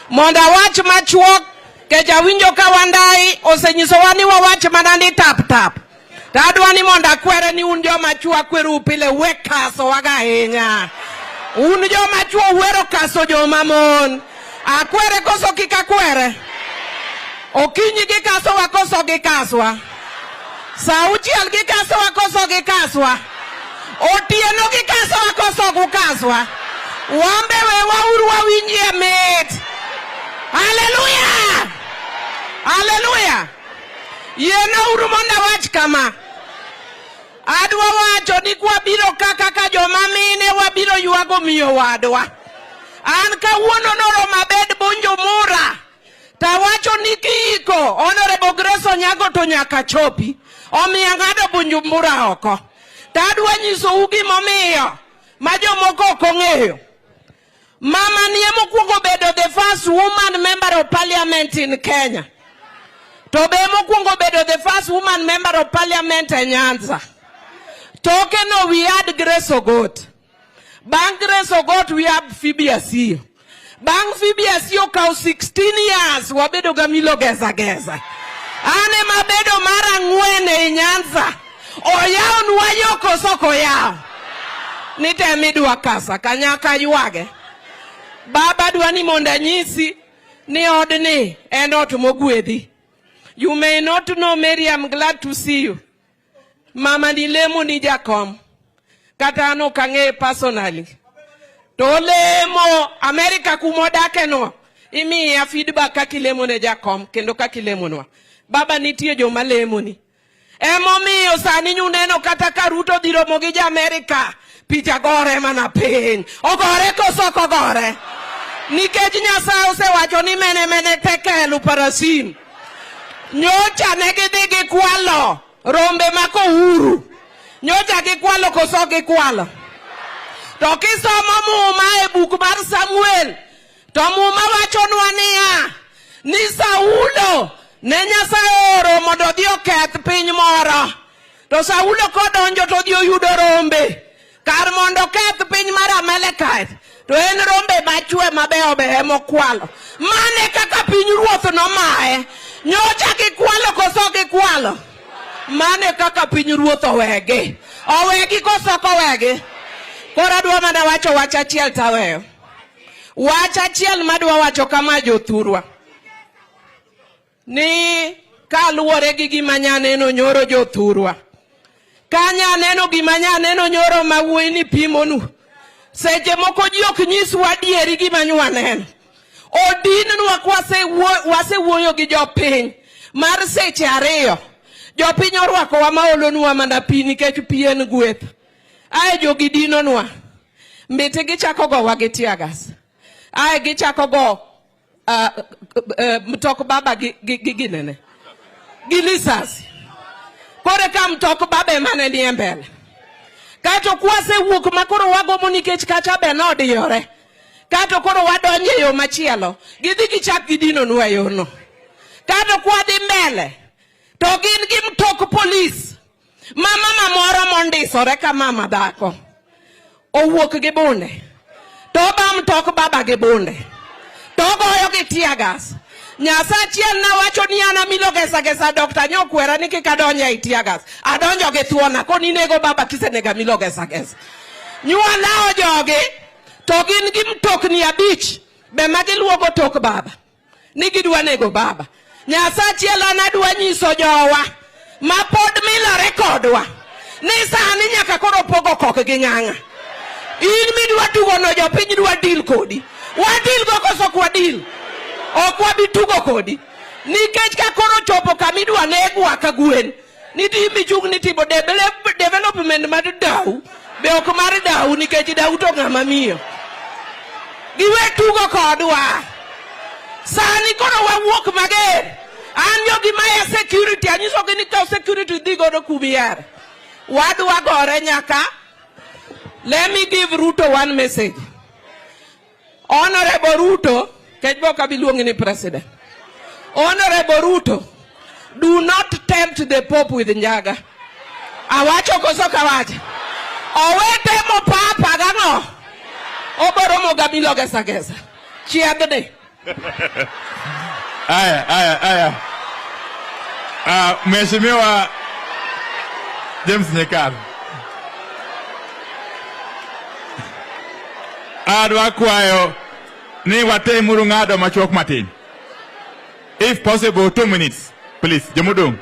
Monda wach machuok ke jawinjo ka wandai osenyiso wani wawach manani tap tap. Tadwani monda kwere ni un joma chua kweru pile wekaso waga hinya. Un joma chua wero kaso joma mon. Akwere koso kika kwere. Okinyi gikaso wakoso gikaswa. Sauchiel gikaso wakoso gikaswa. Otieno gikaso wakoso gukaswa. Wambe wewa urwa winye met. Hallelujah! Hallelujah! Yena urumonda wach kama. Adwa wacho ni kwa biro kaka joma mine wabiro yuago miyo wadwa. An kawuono noro mabed bonjo mura. Tawacho ni kiiko Honorable Grace Onyago to nyaka chopi. Omiya ng'ado bonjo mura oko. Tadwa nyiso ugi momiyo. Majo moko okong'eyo. Mama niye mokwongo bedo the first woman member of parliament in Kenya. To be mokwongo bedo the first woman member of parliament in Nyanza. Tokeno we had Grace Ogot. Bang Grace Ogot we have Phoebe Asio. Bang Phoebe Asio kao 16 years wabedo gamilo geza geza. Ane mabedo mara ngwene Nyanza. Oyao nuwayo kosoko yao. Nite midu wakasa kanyaka yuage. Baba duani monda nyisi ni odni enot mogwedhi. You may not know, Mary, I'm glad to see you. Mama ni lemo ni jakom. Kata ano kange personally. To lemo America kumodake no. Imi ya feedback kaki lemo ne jakom. Kendo kaki lemo no. Baba nitie joma lemo ni. Emomi osani nyuneno kata karuto dhiro mogija America. Picha gore mana piny. Ogore koso kogore. Nikech Nyasaye osewacho ni mene tekelu parasim. Nyocha negidhi gikwalo rombe mako uru. Nyocha gikwalo koso gikwalo. To kisomo muma e buk mar Samuel. To muma wachonwa niya. Ni Saulo ne Nyasaye oro mondo odhi oketh piny moro. To Saulo kodonjo to odhi oyudo rombe. Kar mondo oketh piny mar Amalekite. To en rombe machwe mabeyo behe mokwalo. Mane kaka piny ruoth nomae. Nyocha gikwalo koso gikwalo. Mane kaka piny ruoth owegi. Owegi koso kowegi. Kora dwa mana wacho wach achiel taweyo. Wach achiel madwa wacho kama jothurwa. Ni kaluwore gi gima nyaneno nyoro jothurwa. Kanya neno gima nyaneno nyoro mawuoyi ni pimonu. Seche moko ji ok nyiswa adieri gima nyaneno. Odinwa wase wuoyo gi jopiny mar seche ariyo. Jopiny orwako wa maolonwa mana pi nikech pi en gweth. Ae jogi dinonwa. Mbite gichako go wagi tiagas. Ae gichako go mtok baba ginene. Gilisasi. Kore ka mtok baba emane ni mbele. Kato kwase wuok makoro wagomo nikech kacha benodi yore. Kato koro wadonje yo machielo. Gidhi gichak gidino nwa yono. Kato kwadi mbele. To gin gi mtok polis. Mama mamoro mondisore ka mama dhako. Owuok gi bunde. To ba mtok baba gi bunde. To goyo gi tiagas. Nyasachiel na wacho ni ana milo gesa Dr. Nyokwera ni kikadonja itiagas. Adonjo gi thuona koni nego baba kisenega milo gesa. Nyuola ojogi. To gin gi mtokni abich. Be magiluogo tok baba. Ni gidwa nego baba. Nyasachiel anadwa nyiso jowa. Ma pod milore kodwa. Ni sani nyaka koro pogo kok gi ng'ang'a. In midwa tugo no jopiny dwa deal kodi. Wadil go koso kwa deal. Okwa bitugo kodi. Nikech ka koro chopo kamidwa negwa ka gwen. Niti michung nitibo development mar dau. Be ok mar dau nikech dau to ng'ama miyo. Giwe tugo kodwa. Sani koro wawuok mager. Anyo gimaya security. Anyiso gini kao security dhigo do kubiare. Wadwa gore nyaka. Let me give Ruto one message. Honorable Ruto. Kejboka biluongi ni president. Honorable Ruto. Do not tempt the Pope with njaga. Awacho koso kawacho. Owete mo papa gano. Oboromo gamilo gesa. Chiadne. Aya. Mheshimiwa James Nyekar. Adwa kwayo ni watemuru ng'ado machuok matin. If possible, 2 minutes. Please, Jamudong.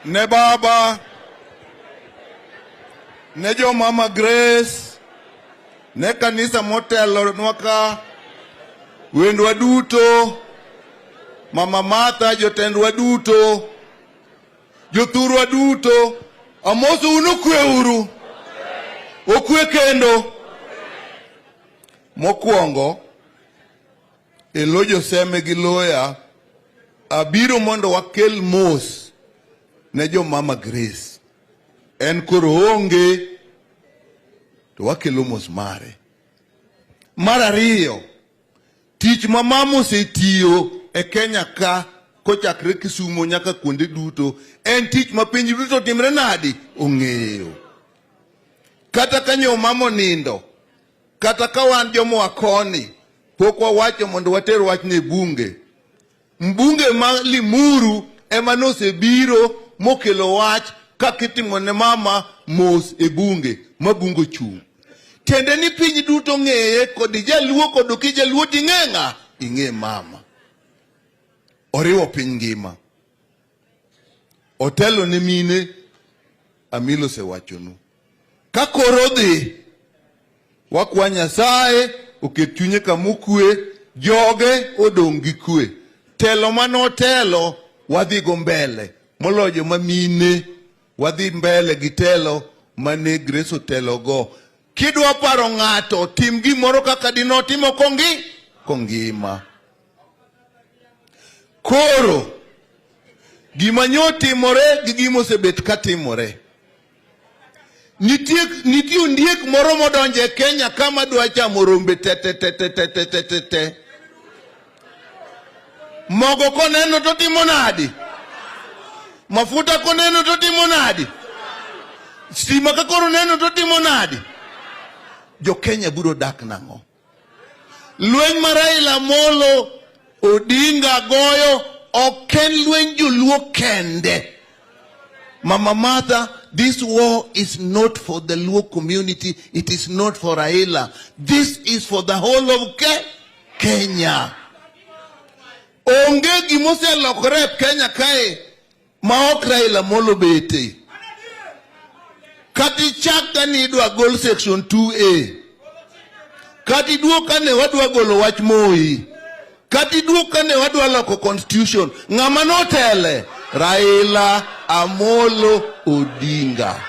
Ne baba, ne jo mama Grace, ne kanisa motelo nwaka, wendwa duto, mama Martha, jotendwa duto, jothurwa duto, amoso unu kwe uru, okwe kendo. Mokwongo, elojo seme gi loya, abiro mondo wakel mos ne jo mama Grace. En koro onge, to wakelo mos mare. Mar ariyo, tich ma mama osetiyo e Kenya ka, kochakre Kisumo nyaka kuonde duto, en tich ma piny duto timre nadi ong'eyo. Kata kanyo mama nindo, kata ka wan jomo wakoni, pok wawacho mondo water wach ne bunge. Mbunge ma Limuru ema nosebiro mokelo wach kakitimo ne mama mos e bunge, ma bungo chung. Tiende ni piny duto ng'eye, kod jaluo kod oki jaluo ting'eng'a, ing'e mama. Oriwo piny ngima. Otelo ne mine, Amilo se wachonu. Ka koro dhi, wakwa Nyasaye oket chunye kamokwe, joge odong' gi kwe. Telo manotelo wadhi go mbele, moloyo mamine wadhi mbele gi telo mane Grace otelo go. Kidwa paro ng'ato tim gimoro kaka dinotimo kongima. Koro gima nyotimore gi gima osebet katimore. Nitie ondiek moro modonje Kenya kama dwa chamo rombe te. Mogo koneno to timo nadi? Mafuta koneno to timo nadi? Stima ka koro neno to timo nadi? Jo Kenya biro dak nang'o? Lweny ma Raila Molo Odinga goyo oken lweny joluo kende. Mama Martha, this war is not for the Luo community. It is not for Raila. This is for the whole of Kenya. Onge gimose lokore Kenya kae maok Raila Molo bete. Kati chakta ni idwa gol section 2A. Kati duoka ne wadwa golo wach Moi. Kati duoka ne wadwa loko constitution. Ng'ama notele? Raila Amolo Odinga.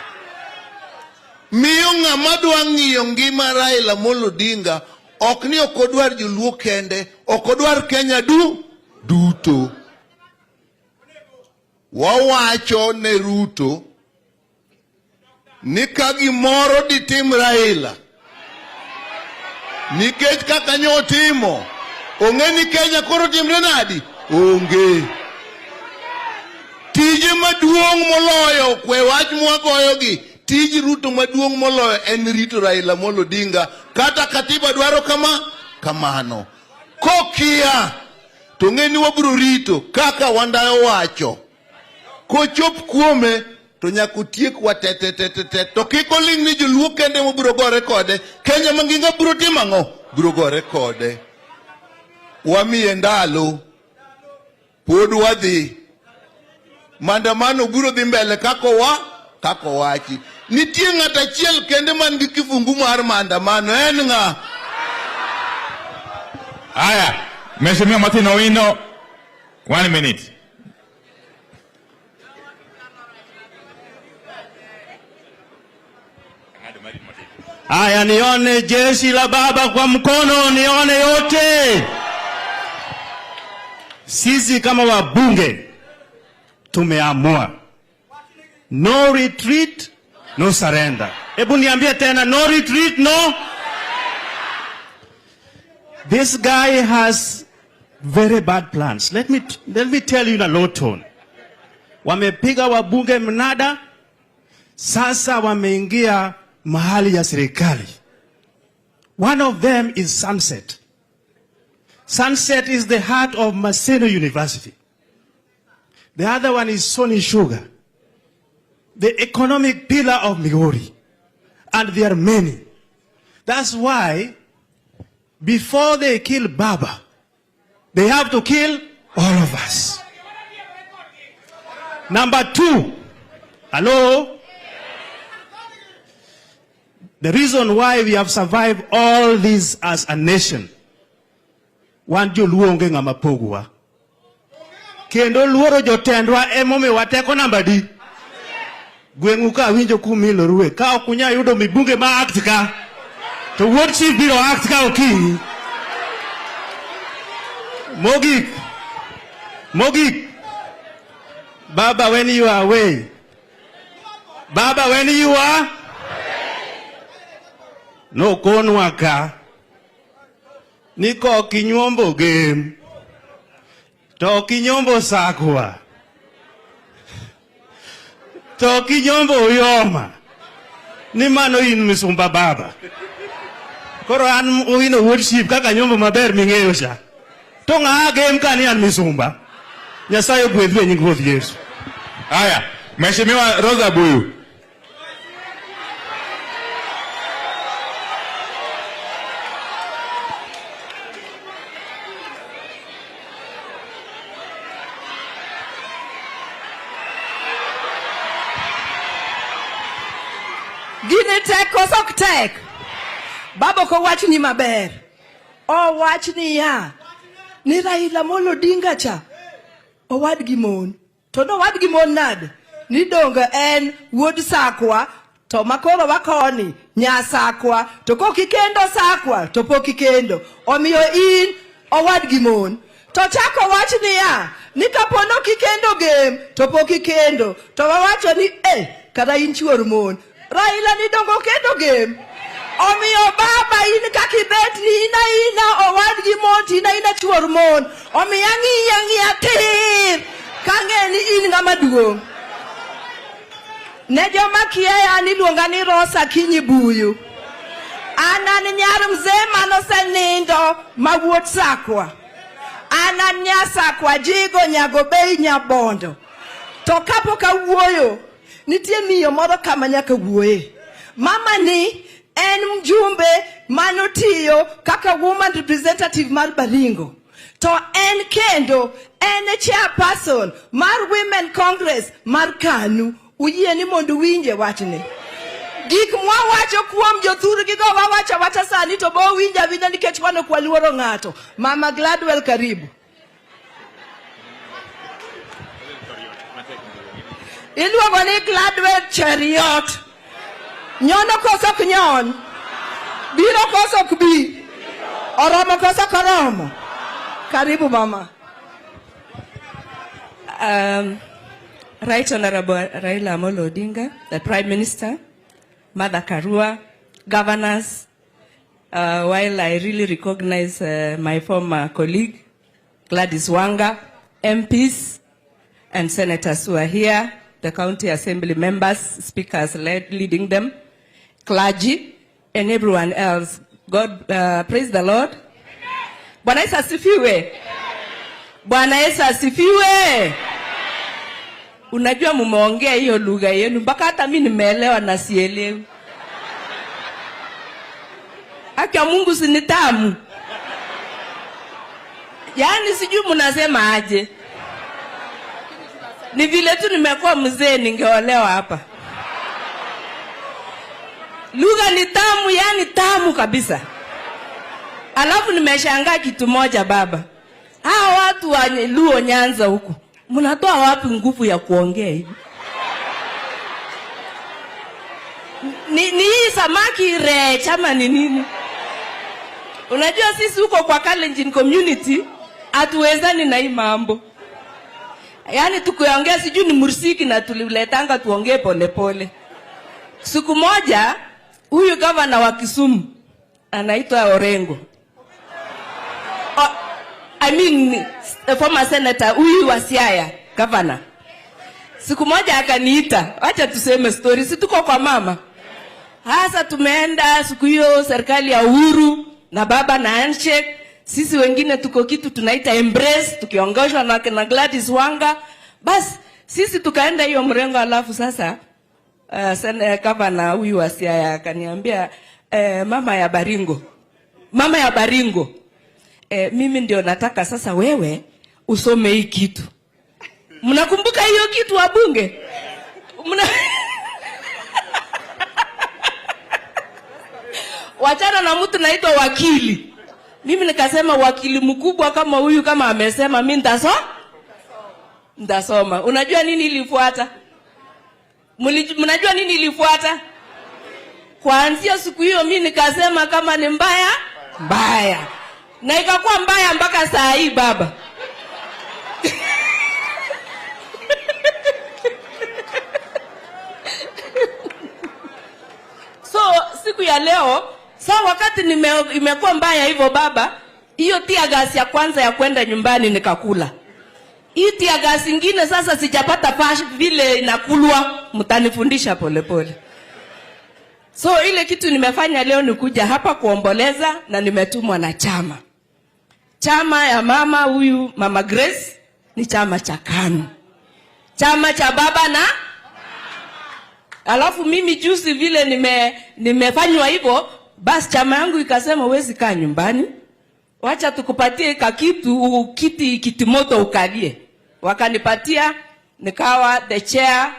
Miyo ng'ama dwa ng'iyo ngima Raila Amolo Odinga ok ni okodwar joluo kende, okodwar Kenya duto. Wawacho ne Ruto ni ka gimoro ditim Raila, nikech kaka nyotimo ong'e ni Kenya koro timre nadi? Onge. Tije maduong' moloyo kwe wach mwagoyogi, tij Ruto maduong' moloyo en rito Raila Amolo Odinga, kata katiba dwaro kamano. Kokia to ng'e ni wabiro rito kaka wandayo wacho. Kochop kuome to nyaka tiek wa te. To kiko ling ni joluo kende mobiro gore kode, Kenya manginga biro timo ang'o? Biro gore kode. Wamiye ndalo, pod wadhi. Maandamano biro dhi mbele kako wachi. Nitie ng'at achiel kende man gi kifungu mar maandamano, en ng'a? Aya, Mheshimiwa Martin Owino, 1 minute. Aya, nione jeshi la baba kwa mkono, nione yote. Sisi kama wabunge tumeamua, no retreat, no surrender. Hebu niambie tena, no retreat, no. This guy has very bad plans. Let me tell you in a low tone. Wamepiga wabunge mnada, sasa wameingia mahali ya serikali. One of them is Sunset. Sunset is the heart of Maseno University. The other one is Sony Sugar, the economic pillar of Migori. And there are many. That's why before they kill Baba, they have to kill all of us. Number 2, hello? The reason why we have survived all this as a nation, one jo luonge ngama pogwa. Kendo luoro jotendwa emome wateko namba di. Gwengu ka winjo kumilo ruwe. Ka okunya yudo mibunge ma aktika. To what chief biro aktika okinyi. Mogik. Baba, when you are away. Baba, when you are. No konwaka. Niko kinyombo game. To kinyombo sakwa. To kinyombo yoma. Ni mano in misumba baba. Koro an uino worship kaka nyombo maber ming'eyo cha. To ng'a game kani an misumba. Nyasaye gwedhwe nying Ruoth Yesu. Haya, Mheshimiwa Rosa Buyu. Gini tek kosok tek. Baba ko wach ni maber. O wach ni ya. Ni Raila Molo Odinga cha. O wad gi mon. To no wad gi mon nade. Ni donga en wuod sakwa. To makoro wakoni nya sakwa. To kokikendo sakwa. To pokikendo. Omiyo in o wad gi mon. To chako wach ni ya. Ni kapono kikendo game. To pokikendo. To wawacho ni kada in chuor mon. Raila ni dongo kendo game. Omiyo baba in kakibet ni ina owad gi monti ina chuor mon. Omiyo ng'iya tir. Kange ni in ng'ama duong'. Ne joma kiaya ni luonga ni Rosa Kinyi Buyu. Anan nyar mzee manosenindo mawuot sakwa. Anan nya sakwa jigo nyagobei nyabondo. To kapo kawuoyo. Nitie miyo moro kama nyaka wuoye. Mama ni en mjumbe manotiyo kaka woman representative mar Baringo. To en kendo en chairperson mar Women Congress mar KANU. Uyie ni mondo winje wachni. Gik mwawacho kuom jothur gigo wawacha sani to bo winja nikech wano kwa luoro ng'ato. Mama Gladwell karibu. Iluongo ni Gladwell Chariot. Nyono koso knyon. Biro koso kbi. Oromo koso koromo. Karibu mama. Right Honorable Raila Molo Odinga, the Prime Minister, Mother Karua, governors, while I really recognize my former colleague, Gladys Wanga, MPs, and senators who are here, the county assembly members, speakers leading them, clergy, and everyone else. God, praise the Lord. Bwana Yesu asifiwe. Bwana Yesu asifiwe. Unajua mumeongea hiyo lugha yenu mpaka hata mimi nimeelewa na sielewi. Haki ya Mungu si ni tamu. Yaani sijui mnasema aje. Ni vile tu nimekuwa mzee ningeolewa hapa. Lugha ni tamu, yani tamu kabisa. Alafu nimeshangaa kitu moja baba. Hawa watu wa Luo Nyanza huko. Mnatoa wapi nguvu ya kuongea hivi? Ni samaki re chama ni nini? Unajua sisi huko kwa Kalenjin community hatuwezani na hii mambo. Yaani tukiongea sijui ni mursiki na tuliletanga tuongee pole pole. Siku moja huyu governor wa Kisumu anaitwa Orengo. The former senator huyu wa Siaya, governor. Siku moja akaniita, acha tuseme story, si tuko kwa mama. Hasa tumeenda siku hiyo serikali ya Uhuru na baba na handshake. Sisi wengine tuko kitu tunaita embrace, tukiongozwa na Gladys Wanga. Bas sisi tukaenda hiyo mrengo, alafu sasa gavana huyu wa Siaya akaniambia mama ya Baringo, mimi ndio nataka sasa wewe usome hii kitu. Mnakumbuka hiyo kitu wabunge? Wachana na mtu naitwa wakili. Mimi nikasema wakili mkubwa kama huyu kama amesema mimi nitasoma. Unajua nini ilifuata? Mnajua nini ilifuata? Kuanzia siku hiyo mimi nikasema kama ni mbaya, mbaya. Na ikakuwa mbaya mpaka saa hii baba. So siku ya leo, wakati imekuwa mbaya hivyo baba, hiyo tia gas ya kwanza ya kwenda nyumbani nikakula. Hii tia gas nyingine sasa sijapata pash vile inakulwa, mtanifundisha polepole. So ile kitu nimefanya leo ni kuja hapa kuomboleza, na nimetumwa na chama. Chama ya mama huyu, Mama Grace, ni chama cha KANU. Chama cha baba na alafu mimi juzi vile nimefanywa hivyo, basi chama yangu ikasema huwezi kaa nyumbani. Wacha tukupatie kiti moto ukalie. Wakanipatia, nikawa the chair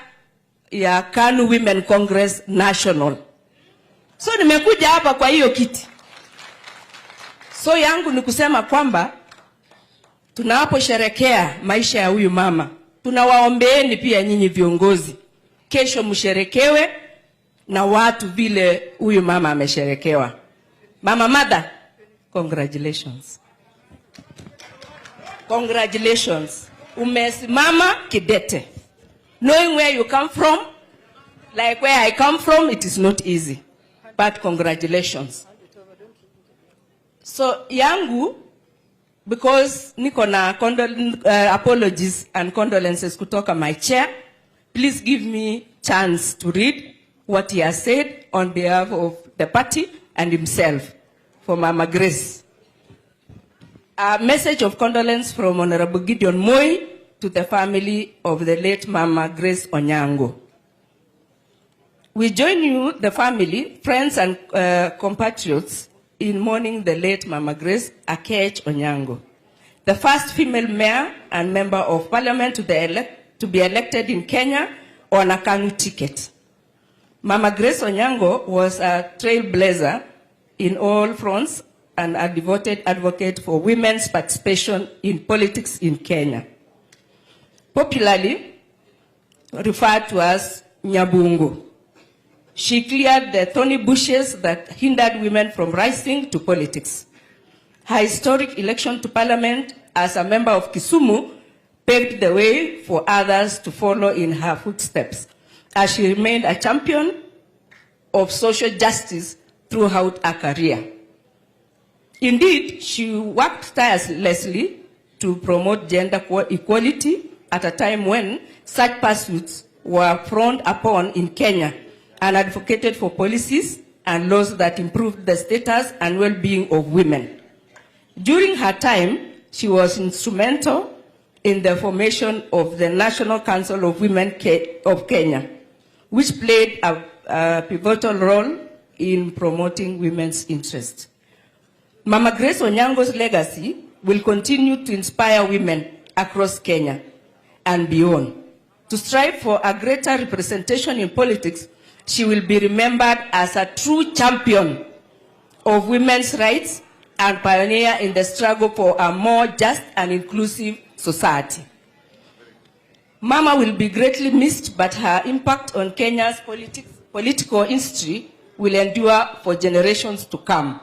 ya KANU Women Congress National. So nimekuja hapa kwa hiyo kiti. So yangu ni kusema kwamba tunaposherekea maisha ya huyu mama, tunawaombeeni pia nyinyi viongozi, kesho msherekewe na watu vile huyu mama amesherekewa. Mama Mother, congratulations. Congratulations. Umesimama kidete. Knowing where you come from, like where I come from, it is not easy. But congratulations. So yangu, because niko na apologies and condolences kutoka my chair, please give me chance to read what he has said on behalf of the party and himself for Mama Grace. A message of condolence from Honorable Gideon Moi to the family of the late Mama Grace Onyango. We join you, the family, friends and compatriots, in mourning the late Mama Grace Akech Onyango, the first female mayor and member of parliament to be elected in Kenya on a KANU ticket. Mama Grace Onyango was a trailblazer in all fronts and a devoted advocate for women's participation in politics in Kenya. Popularly referred to as Nyabungu. She cleared the thorny bushes that hindered women from rising to politics. Her historic election to parliament as a member of Kisumu paved the way for others to follow in her footsteps, as she remained a champion of social justice throughout her career. Indeed, she worked tirelessly to promote gender equality at a time when such pursuits were frowned upon in Kenya, and advocated for policies and laws that improved the status and well-being of women. During her time, she was instrumental in the formation of the National Council of Women of Kenya, which played a pivotal role in promoting women's interests. Mama Grace Onyango's legacy will continue to inspire women across Kenya and beyond. To strive for a greater representation in politics, she will be remembered as a true champion of women's rights and pioneer in the struggle for a more just and inclusive society. Mama will be greatly missed, but her impact on Kenya's political history will endure for generations to come.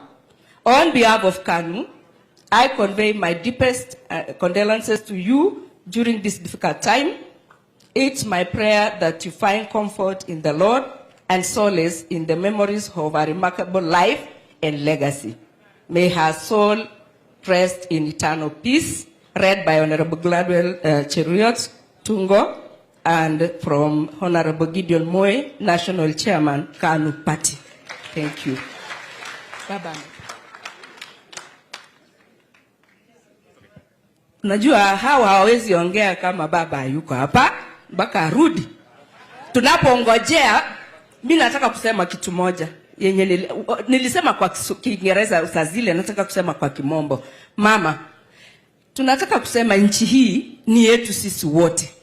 On behalf of KANU, I convey my deepest condolences to you during this difficult time. It's my prayer that you find comfort in the Lord and solace in the memories of a remarkable life and legacy. May her soul rest in eternal peace. Read by Honorable Gladwell Cheruiyot Tungo and from Honorable Gideon Moi, National Chairman, KANU Party. Thank you. Baba. Najua hawa hawawezi ongea kama baba yuko hapa mpaka arudi. Tunapongojea, mimi nataka kusema kitu moja yenye nilisema kwa Kiingereza usazile, nataka kusema kwa Kimombo. Mama, tunataka kusema nchi hii ni yetu sisi wote.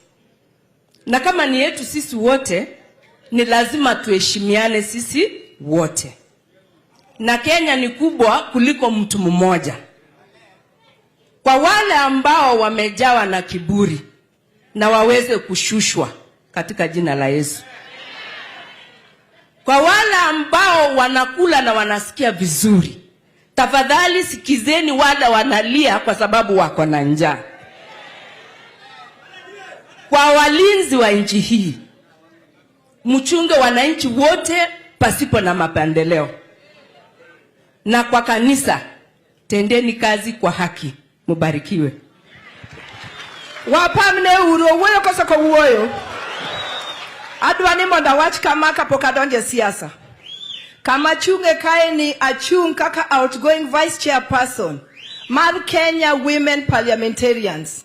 Na kama ni yetu sisi wote, ni lazima tuheshimiane sisi wote. Na Kenya ni kubwa kuliko mtu mmoja. Kwa wale ambao wamejawa na kiburi na waweze kushushwa katika jina la Yesu. Kwa wale ambao wanakula na wanasikia vizuri, tafadhali sikizeni wale wanalia kwa sababu wako na njaa. Kwa walinzi wa nchi hii, mchunge wananchi wote pasipo na mapendeleo. Na kwa kanisa, tendeni kazi kwa haki. Mubarikiwe. Wapamne uro wuoyo koso ko wuoyo. Adwani mondo awach kama kapok adonje siasa. Kama chunge kae ni achung kaka outgoing vice chairperson mar Kenya Women Parliamentarians.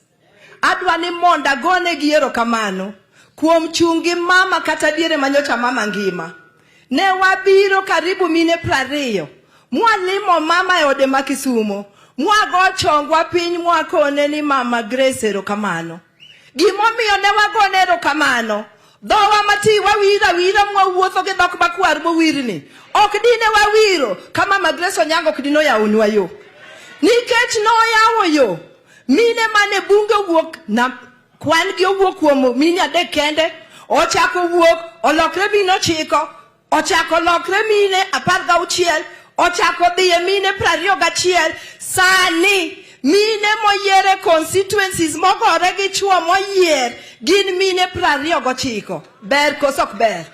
Adwani mondo agone gi erokamano kuom chungi mama kata diere manyocha mama ngima. Ne wabiro karibu mine 20. Mwalimo mama e ode ma Kisumo. Mwago chongwa piny mwakone ni mama Grace erokamano. Gimomiyo ne wagone erokamano. Dhowa mati wawira mwawuotho gi dhok makwar mowirni. Ok dine wawiro kama mama Grace Onyango ok dino yawnwa yo. Nikech noyawo yo. Mine mane bunge wuok na kwan gi owuok kuom mine adek kende. Ochako wuok, olokre mine 9, ochako lokre mine 16, ochako dhiye mine 21. Sani mine moyiere constituencies mogore gi chuo moyier gin mine 29. Ber koso ok ber?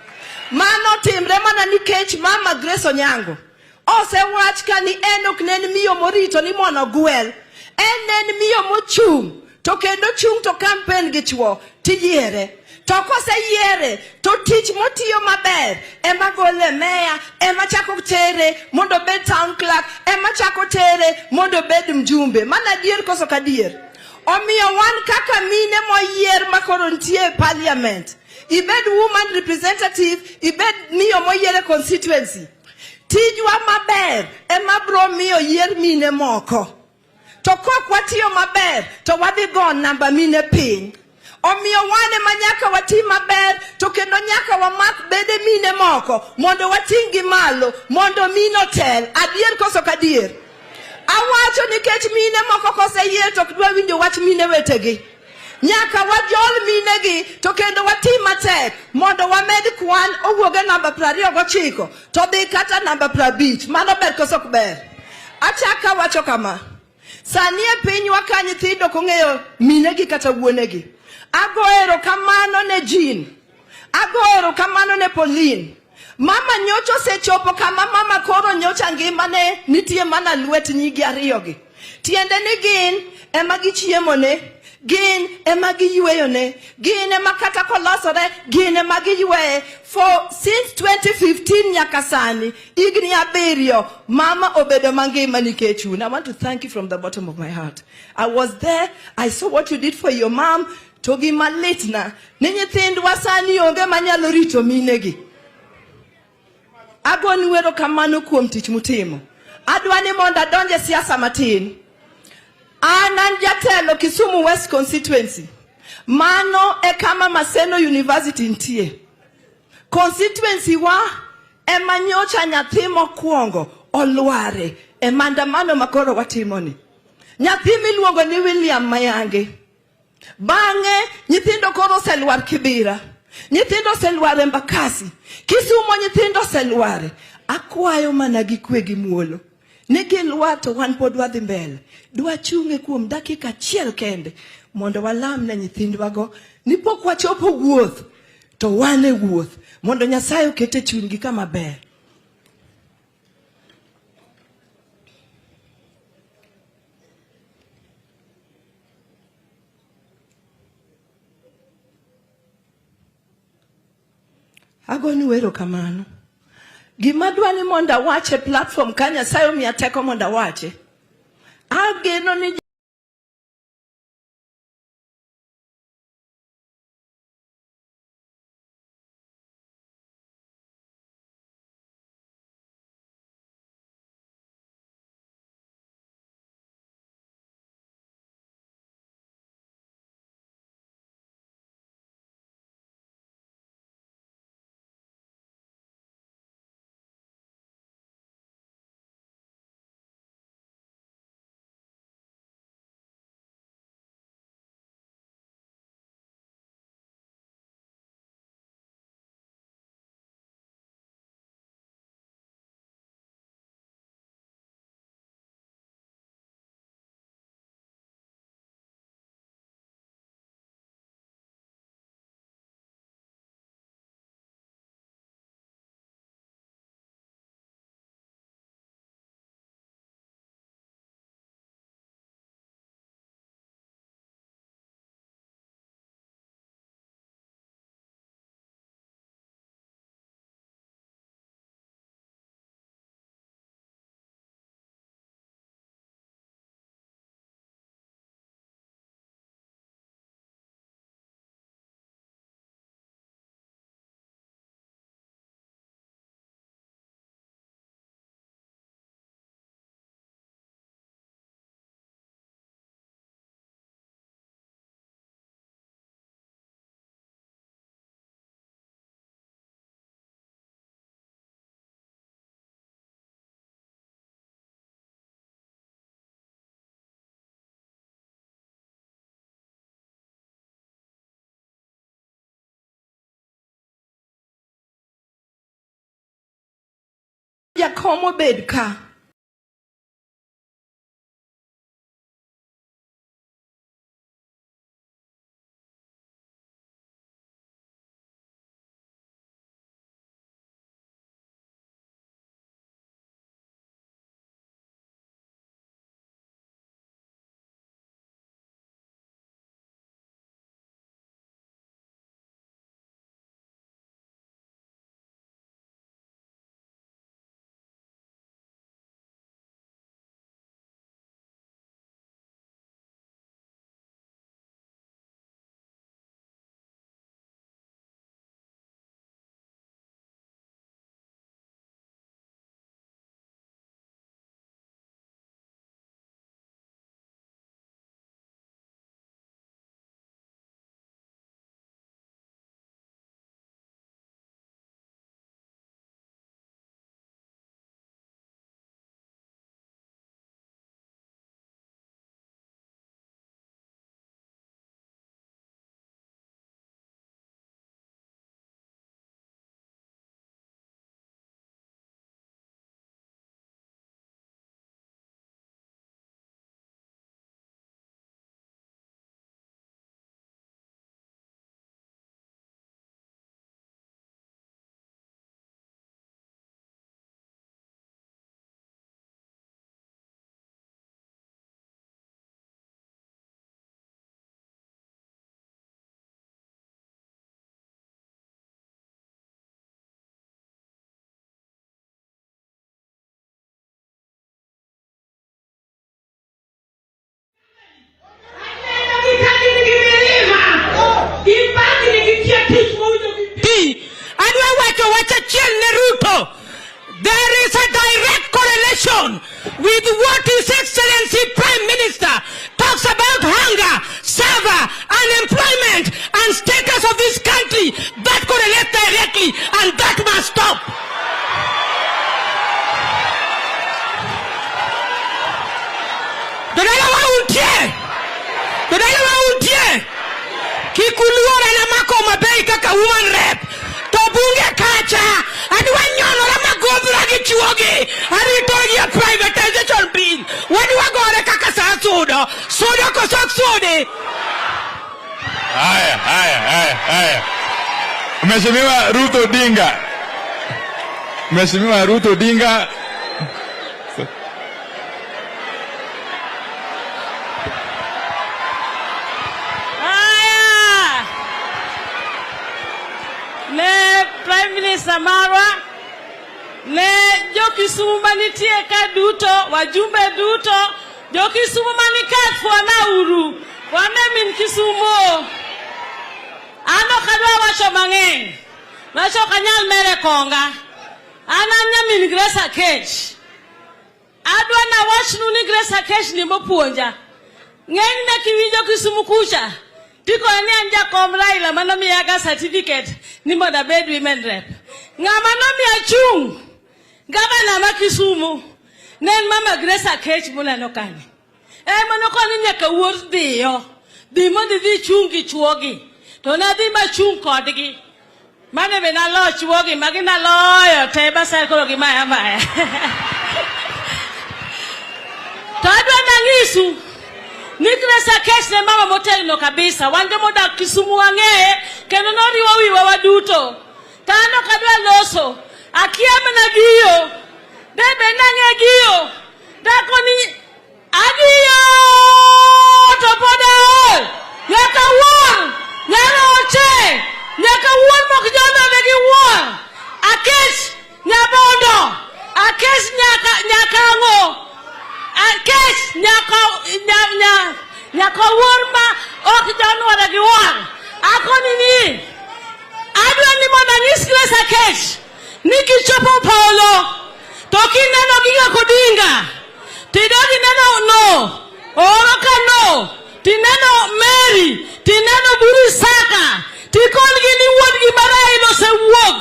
Mano timre mana nikech mama Grace Onyango osewach ka ni en ok nen miyo morito ni mono gwel. En miyo mochung to kendo chung to campaign gi chuo tiyiere. To kose yiere to tich motiyo maber ema gole meya, ema chako tere mondo bed town clerk, ema chako tere mondo bed mjumbe. Mana dier koso kadier. Omiyo wan kaka mine moyier makoro ntie parliament, ibed woman representative, ibed miyo moyiere constituency, tijwa maber ema bro miyo yier mine moko. To kok watiyo maber to wadhi go namba mine piny. Omiyo wane manyaka wati maber to kendo nyaka wamak bede mine moko mondo watingi malo mondo mino tel. Adier koso kadier? Awacho nikech mine moko kose yier to kdwa winjo wach mine wetegi. Nyaka wajol mine gi to kendo wati matek mondo wamed kwan owuoge namba 29 to dhi kata namba 50. Mano ber koso ok ber? Achaka wacho kama. Sani e pinywa ka nyithindo kong'eyo minegi kata wuonegi. Agoero kamano ne Jean. Agoero kamano ne Pauline. Mama nyocho sechopo kama mama koro nyocha ngimane nitie mana lwet nyigi ariyogi. Tiende ni gin ema gichiemone, gin ema giyueyone, gin ema kata kolosore, gin ema giyueye. For since 2015 nyaka sani, igni 7, mama obedo mangima nikech un. I want to thank you from the bottom of my heart. I was there, I saw what you did for your mom. Togi malitna, ni nyithindwa sani onge manyalo rito minegi. Agoni wero kamano kuom tich mutimo. Adwani mondo adonje siasa matin. An jatelo Kisumu West constituency. Mano e kama Maseno University ntie. Constituency wa emanyocha nyathi mokwongo olware e maandamano makoro watimoni. Nyathi miluongo ni William Mayange. Bange nyithindo koro selwar Kibira. Nyithindo selware Mbakasi. Kisumo nyithindo selware. Akwayo mana gi kwe gi muolo. Nigi lwar to wan pod wadhi mbele. Dwa chunge kuom dakika 1 kende mondo walam na nyithindwa go ni pok wachopo wuoth to wane wuoth mondo Nyasaye okete chunygi kama ber. Agoni wero kamano Gimadwa ni monda wache platform kanya sayo miyateko monda wache. Ageno ni Yakomo bedka. There is a direct correlation with what His Excellency Prime Minister talks about hunger, server, unemployment, and status of this country. That correlates directly, and that must stop. Kikuluora na mako mabei kaka woman rep. Tobunge kacha. Adwa nyono la magodra gichuogi. Aritogi a privatization bill. Wadwa gore kaka sa soda. Soda ko sok sode. Haya. Mheshimiwa Ruto Odinga. Mheshimiwa Ruto Odinga. Le Prime Minister Marwa, ne jo Kisumu manitie ka duto, wajumbe duto, jo Kisumu manikat fwana uru, wane min Kisumu. Ano kadwa wacho mang'eny, wacho kanyal mere konga. Ananya min Grace Akech. Adwa na wachnu ni Grace Akech ni mopuonja. Ng'eny na kiwinjo Kisumu kucha. Tiko ni anja kom Raila mano miyaga certificate ni moda bed women rep. Ng'ama no miya chung. Gavana ma Kisumu. Nen mama Grace Akech muneno kani. Mano koni nyaka wuor dhiyo. Dhi mondo dhi chung gi chuogi. To na dhi ma chung kodgi. Mane be na lo chuogi magi na loyo te basa koro gi maya maya. To adwa na ngisu ni Grace Akech ne mama motegno kabisa. Wanje modak Kisumu wang'eye kendo noriwo wiwa waduto. Tano kadwa loso. Akiam na giyo. Bebe nange giyo. Dako ni agiyo to poda. Nyaka wuon. Nyaka oche. Nyaka wuon mok jono negi wuon. Akech nyabondo. Akech nyaka ngo. Akech nyaka wuon ma ok jono negi wuon. Ako ni adwa ni mondo anyis Grace Akech ni kichopo Paulo to kineno giga Odinga tidogi neno no oro ka no tineno Mary tineno Buri Saka tikol gi ni wuod gi Raila se owuok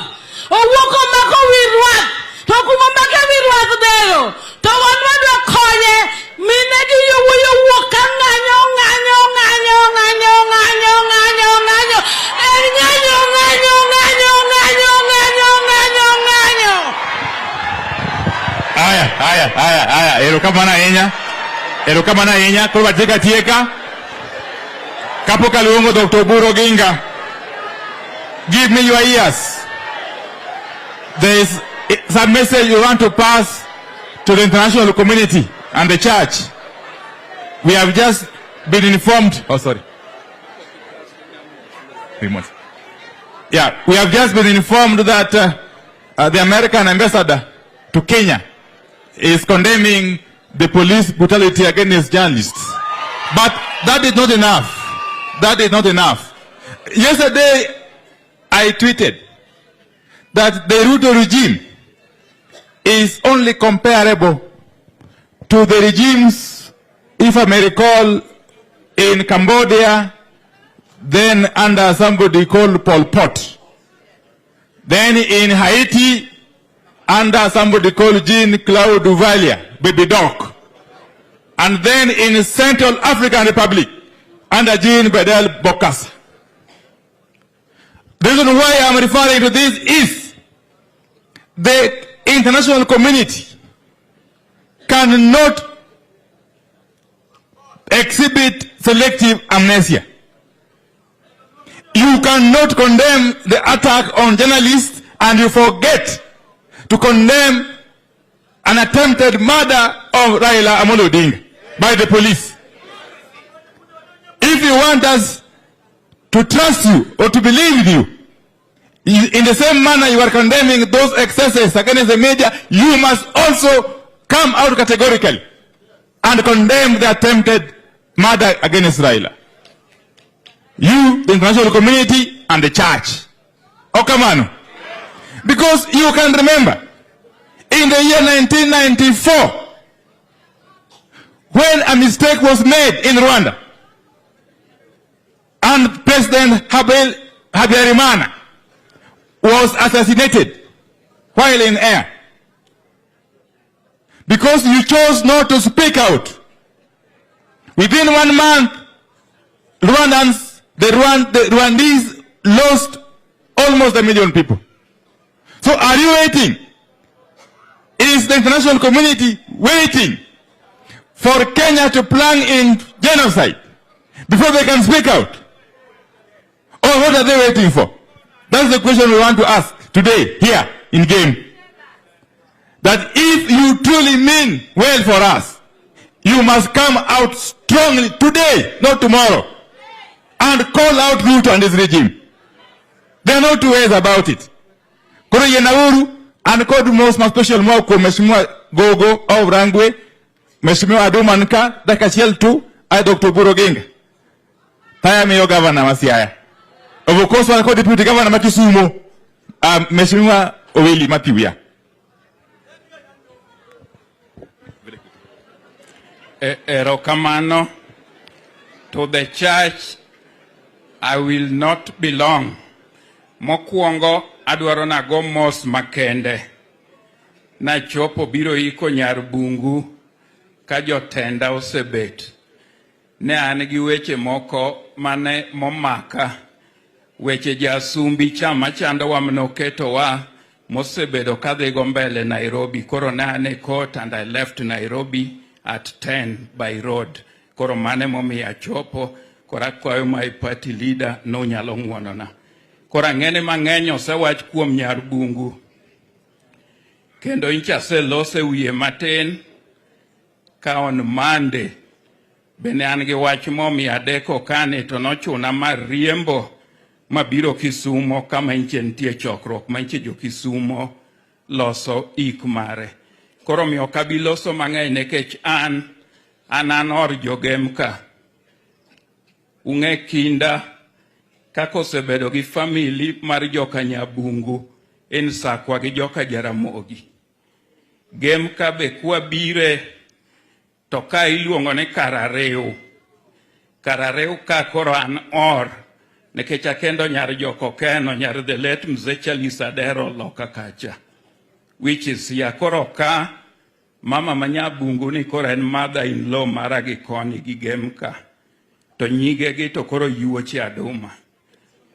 omako wirwath to kuma mbaka wirwath dero to wanwadwa konye mine gi yowuok ka ng'anyo Aya, erokamana ahinya, koro tieka. Kapok aluongo Dr. Odinga, give me your ears. There is some message you want to pass to the international community and the church. We have just been informed. Oh, sorry. Yeah, we have just been informed that the American ambassador to Kenya is condemning the police brutality against journalists. But that is not enough. That is not enough. Yesterday, I tweeted that the Ruto regime is only comparable to the regimes, if I may recall, in Cambodia, then under somebody called Pol Pot. Then in Haiti, under somebody called Jean-Claude Duvalier, Baby Doc. And then in Central African Republic, under Jean Bedel Bokassa. The reason why I'm referring to this is the international community cannot exhibit selective amnesia. You cannot condemn the attack on journalists and you forget to condemn an attempted murder of Raila Amolo Odinga by the police. If you want us to trust you or to believe you, in the same manner you are condemning those excesses against the media, you must also come out categorically and condemn the attempted murder against Raila. You, the international community, and the church. Oh, come on. Because you can remember, in the year 1994, when a mistake was made in Rwanda, and President Habyarimana was assassinated while in air, because you chose not to speak out. Within 1 month, the Rwandese lost almost 1 million people. So are you waiting? Is the international community waiting for Kenya to plan in genocide before they can speak out? Or what are they waiting for? That's the question we want to ask today, here, in game. That if you truly mean well for us, you must come out strongly today, not tomorrow, and call out Ruto and his regime. There are no two ways about it. Kono yenauru, An kod mos ma special mo ko Mheshimiwa Gogo au Rangwe, Mheshimiwa Adumanka, dakika achiel tu, ay Dr. Odinga. Taya miyo governor ma Siaya. Of course, wan kod deputy governor ma Kisumu, Mheshimiwa Owili Matiwia. Erokamano. To the church, I will not belong. Mokwongo adwaro na go mos makende. Na chopo biro iko nyar bungu ka jotenda osebet. Ne an gi weche moko mane momaka. Weche jasumbi chama chando wa mnoketo wa mosebedo kadhi go mbele Nairobi. Koro ne ane court and I left Nairobi at 10 by road. Koro mane momi achopo, kora kwayo my party leader no nyalo ng'wonona. Kora ng'ene mang'eny osewach kuom nyar bungu. Kendo incha se lose wiye matin ka on Monday. Bene an gi wach momi adeko kane to nochuna mar riembo mabiro Kisumo kama inche ntie chokruok ma inche jo Kisumo loso ik mare. Koro mi okabiloso mang'eny nekech an or jogemka. Unge kinda kako sebedo gi family mar joka Nyabungu en sakwa gi joka Jaramogi. Gemka be kwa bire to ka iluongo ne Karareu. Karareu ka koro an or nekech akendo nyar joko keno nyar the late Mzee Charles Adero loka kacha. Which is ya koro ka mama Manyabungu ni koro en mother-in-law mara gi koni gi Gemka. To nyige gi to koro yuoche Aduma.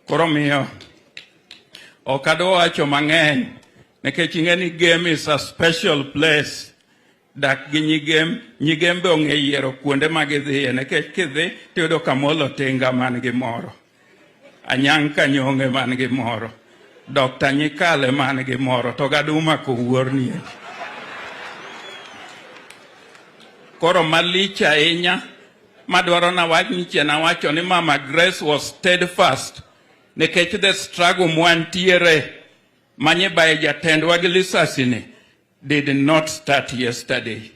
Koro miyo okado wacho mang'eny nekech ing'eni Gem is a special place. Dak gi nyigem be ong'e yiero kuonde ma gidhiye nekech kidhi tiyudo kamolo tinga man gi moro. Anyang' Kanyong'e man gi moro. Dr. Nyikale man gi moro to gaduma kowuorni. Koro malich ahinya madwaro na wach niche na wacho ni Mama Grace was steadfast nekech the struggle mwantiere manye bae jatendwa gi lisasini did not start yesterday.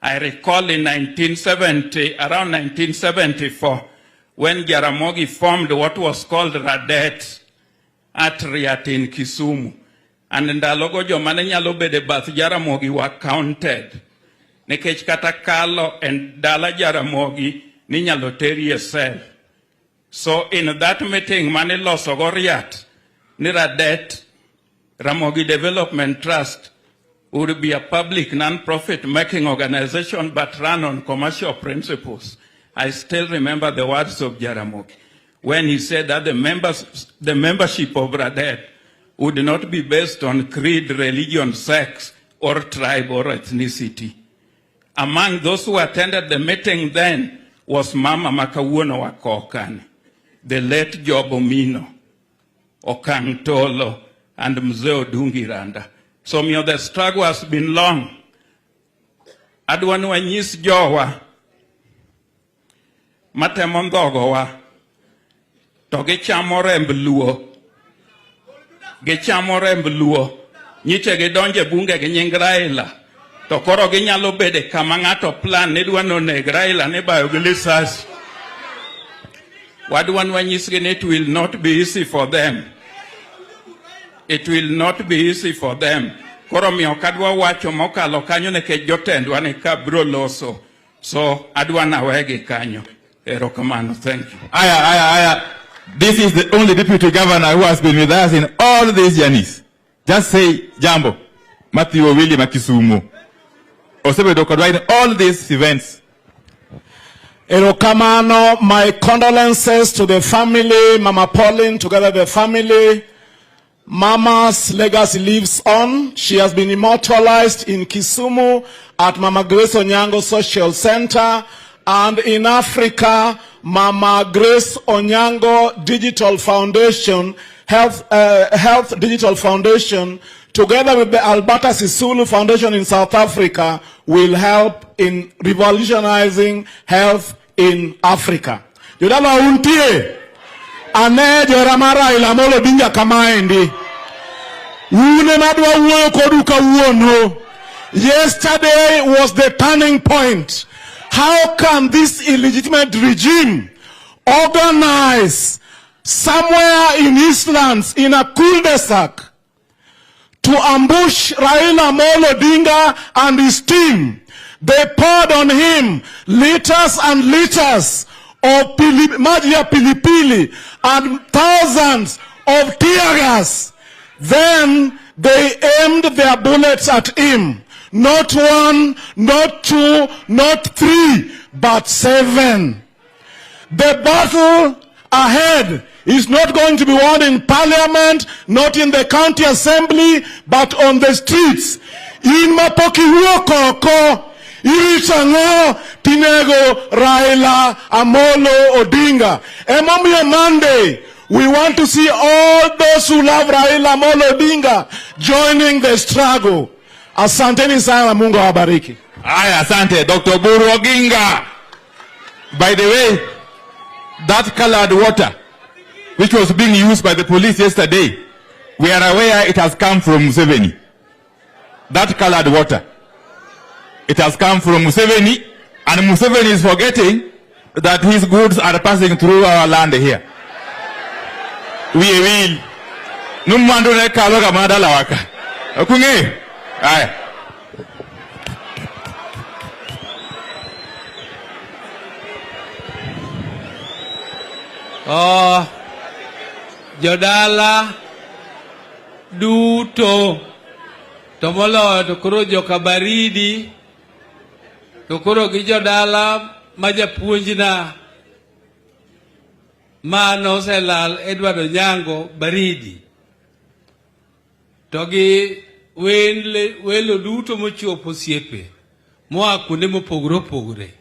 I recall in 1970, around 1974, when Jaramogi formed what was called Radet at Riat in Kisumu. And ndalogo jo mane nyalo bede bath Jaramogi were counted. Nekech kata kalo and dala Jaramogi ni nyalo teri cell. So in that meeting mane loso go Riat ni Radet Ramogi Development Trust would be a public non-profit making organization but run on commercial principles. I still remember the words of Jaramogi when he said that the membership of Radet would not be based on creed, religion, sex, or tribe or ethnicity. Among those who attended the meeting then was Mama Makawuono Wakokan, the late Job Omino, Okang Tolo, and Mzee Odungiranda. So the struggle has been long. Adwanu anyis jowa matemo ndhogowa to gichamo remb luo. Gichamo remb luo. Nyiche gidonje bunge gi nying Raila. To koro ginyalo bede kama ng'ato plan ni dwa noneg Raila ne bayo gi lisasi. Wadwanu anyisgi ni it will not be easy for them. It will not be easy for them. Koro miyo kadwa wacho mokalo kanyo nekech jotendwa ni kabro loso. So adwa nawegi kanyo. Erokamano, thank you. Aya. This is the only deputy governor who has been with us in all these journeys. Just say jambo. Matthew Owili Makisumu. Osebedo kodwa in all these events. Erokamano, my condolences to the family, Mama Pauline, together the family. Mama's legacy lives on. She has been immortalized in Kisumu at Mama Grace Onyango Social Center, and in Africa, Mama Grace Onyango Digital Foundation, Health Digital Foundation, together with the Alberta Sisulu Foundation in South Africa, will help in revolutionizing health in Africa. Yodala untie ane joramara ilamolo binja kamaendi. Yesterday was the turning point. How can this illegitimate regime organize somewhere in Eastlands in a cul-de-sac to ambush Raila Odinga and his team? They poured on him liters and liters of Magia Pilipili and thousands of tear gas. Then they aimed their bullets at him. Not one, not two, not three, but 7. The battle ahead is not going to be won in parliament, not in the county assembly, but on the streets. In Mapoki Wokoko, Iritango, Tinego, Raila, Amolo, Odinga. Emomio Monday, we want to see all those who love Raila, Amolo, Odinga joining the struggle. Asanteni sana, Mungu awabariki. Aya, asante, Dr. Buru Oginga. By the way, that colored water, which was being used by the police yesterday, we are aware it has come from Museveni. That colored water. It has come from Museveni, and Museveni is forgetting that his goods are passing through our land here. We will. Numando ne kaloga madala waka. Okunge. Aye. Jodala duto tomolo to kuro joka baridi to kuro gi jodala majapuonjna mano selal Edward Onyango baridi to gi welo duto mochuopo osiepe moa kuonde mopogore opogore.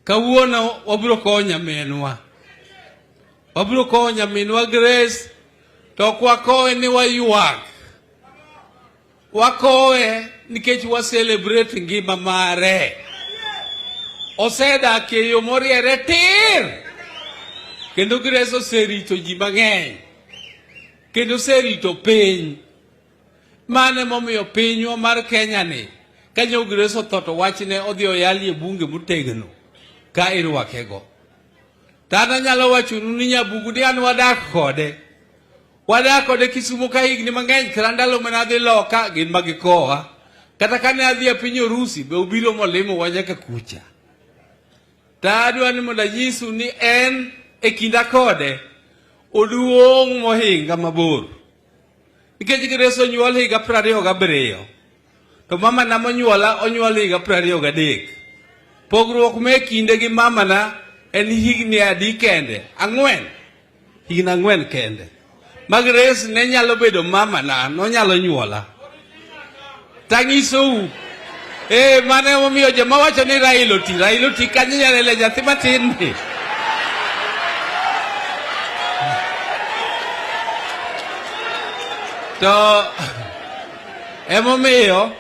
Kawuono wabiro kowo nyaminwa. Wabiro kowo nyaminwa Grace, to ok wakowe ni wayuak. Wakowe nikech wa celebrate ngima mare. Osedak e yo moriere tir. Kendo Grace oserito ji mang'eny. Kendo oserito piny. Mane momiyo pinywa mar Kenya ni kanyo Grace otho to wachne odhi oyali e bunge motegno ka irwakego. Tana nyalo wachonu ni nyabugu ni an wadak kode Kisumu ka higni mang'eny kata ndalo mane adhi loka gin magikowa. Kata kane adhi e piny Urusi be obiro molimo wa nyaka kucha. Ta adwa ni mondo anyisu ni en e kinda kode oduong' mohinga mabor. Nikech Grace onyuol higa 27 to mama na monyuola onyuol higa 23. Pogruok me kinde gi mama na en higni adi kende? 4. Higni 4 kende. Ma Grace ne nyalo bedo mama na, no nyalo nyuola. Tang'isou. Mane momiyo joma wacho ni Raila oti kanyo nyalele nyathi matin ni. To emomiyo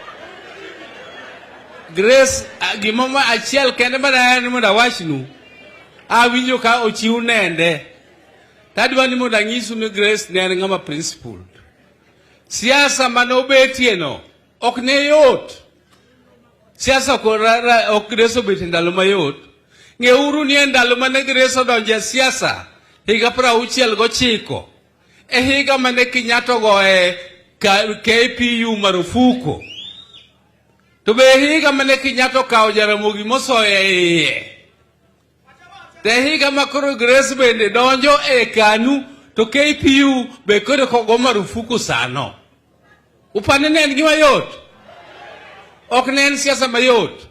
Grace gimoma achiel kende madayani mondo awachnu awinjo ka ochiw nende. Tadwa ni mondo anyisu ni Grace ne en ng'ama principled. Siasa manobetie no ok ne yot. Siasa ok Grace obetie ndalo mayot. Ng'euru ni en ndalo mane Grace odonje siasa higa 69 e higa mane Kenyatta goe KPU marufuku. To be higa mane Kenyatta okawo Jaramogi mosoye iye. Te higa makoro Grace bende donjo e KANU to KPU be koro kogo marufuku sano. Upane ne en gima yot. Ok ne en siasa mayot.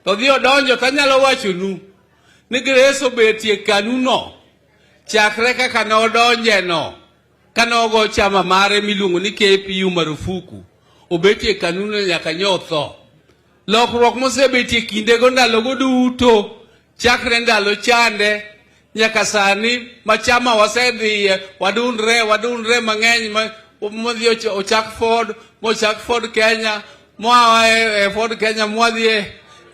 To dhi odonjo tanyalo wachonu ni Grace obetie KANU no chakre kaka ne odonje no. Kanogo chama mare miluongo ni KPU marufuku. Obetie KANU no nyaka nyotho. Lokruok mosebetie kindego ndalogo duto chakre ndalo chande nyaka sani machama wasedhiye wadunre mang'eny modhi ochak Ford Kenya moa Ford Kenya mwadhi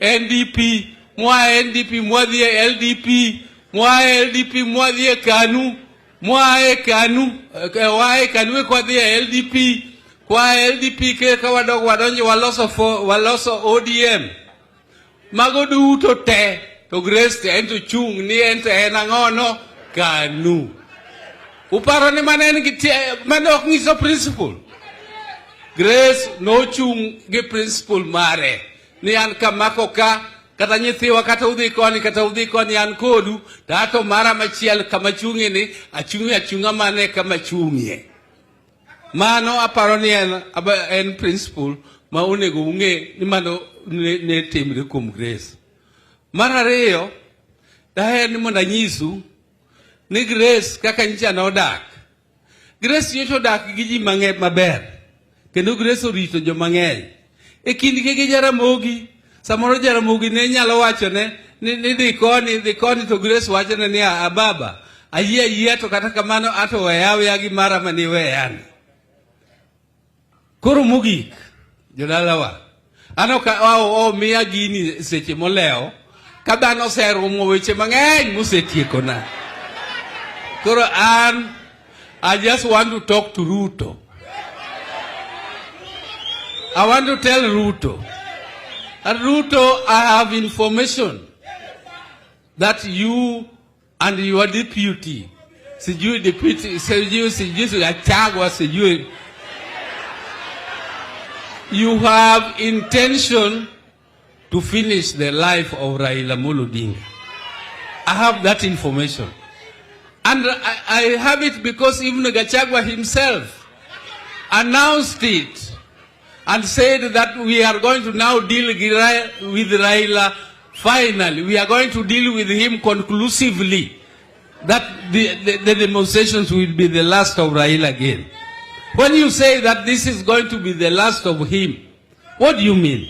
NDP moa NDP mwadhi LDP moa LDP mwadhi KANU Mwae kanu kwa dhia LDP, kwa LDP ke kawadog wadonje waloso ODM. Mago duto te, to Grace te ento chung ni ente enangono kanu. Uparo ni manen manok ngiso principle. Grace no chung ge principle mare. Ni an kamako ka, kata nyithiwa kata udhi koni an kodu, tato mara machiel kama chungi ni, achunga mane kama chungi. Mano aparo ni en principle, ma unego unge, ni mano ne timre kum Grace. Mara reo, daher ni mona nyisu, ni Grace kaka ncha no dak. Grace nyoto dak giji mange maber. Kendo Grace orito jo mange. E kindi ke Jaramogi, samoro Jaramogi ne nyalo wacho ne, ni dhi koni to Grace wacho ne ni ababa. Ayie to kata kamano ato weya gi mara mani weyani. Koro mogik, jodalawa. Ano ka miya gini seche moleo, kabano serumo weche mang'eny musetieko na. Koro I just want to talk to Ruto. I want to tell Ruto. And Ruto, I have information that you and your deputy, you have intention to finish the life of Raila Odinga. I have that information. And I have it because even Gachagua himself announced it and said that we are going to now deal with Raila finally. We are going to deal with him conclusively. That the demonstrations will be the last of Raila again. When you say that this is going to be the last of him, what do you mean?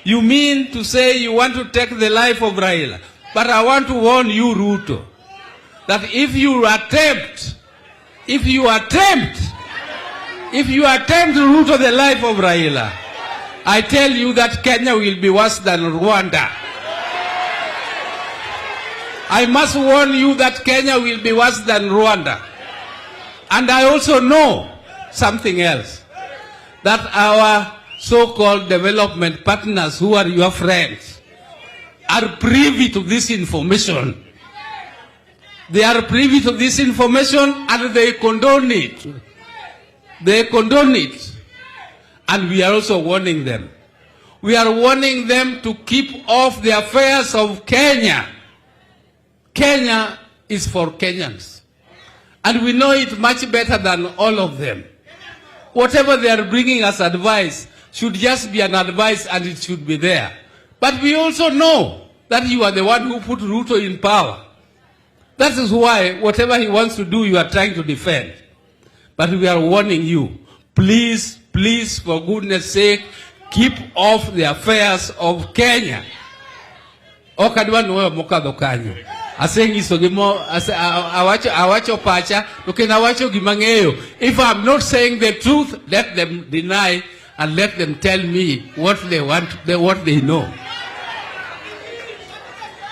You mean to say you want to take the life of Raila. But I want to warn you, Ruto, that if you attempt to root the life of Raila, I tell you that Kenya will be worse than Rwanda. I must warn you that Kenya will be worse than Rwanda. And I also know something else, that our so-called development partners who are your friends are privy to this information. They are privy to this information and they condone it. They condone it. And we are also warning them. We are warning them to keep off the affairs of Kenya. Kenya is for Kenyans. And we know it much better than all of them. Whatever they are bringing as advice should just be an advice and it should be there. But we also know that you are the one who put Ruto in power. That is why whatever he wants to do, you are trying to defend. But we are warning you, please, for goodness sake, keep off the affairs of Kenya. Okadwa nuwe mokadho kanyo. Asengiso gimo, awacho pacha, tukena awacho gimang'eyo. If I'm not saying the truth, let them deny and let them tell me what they want, what they know.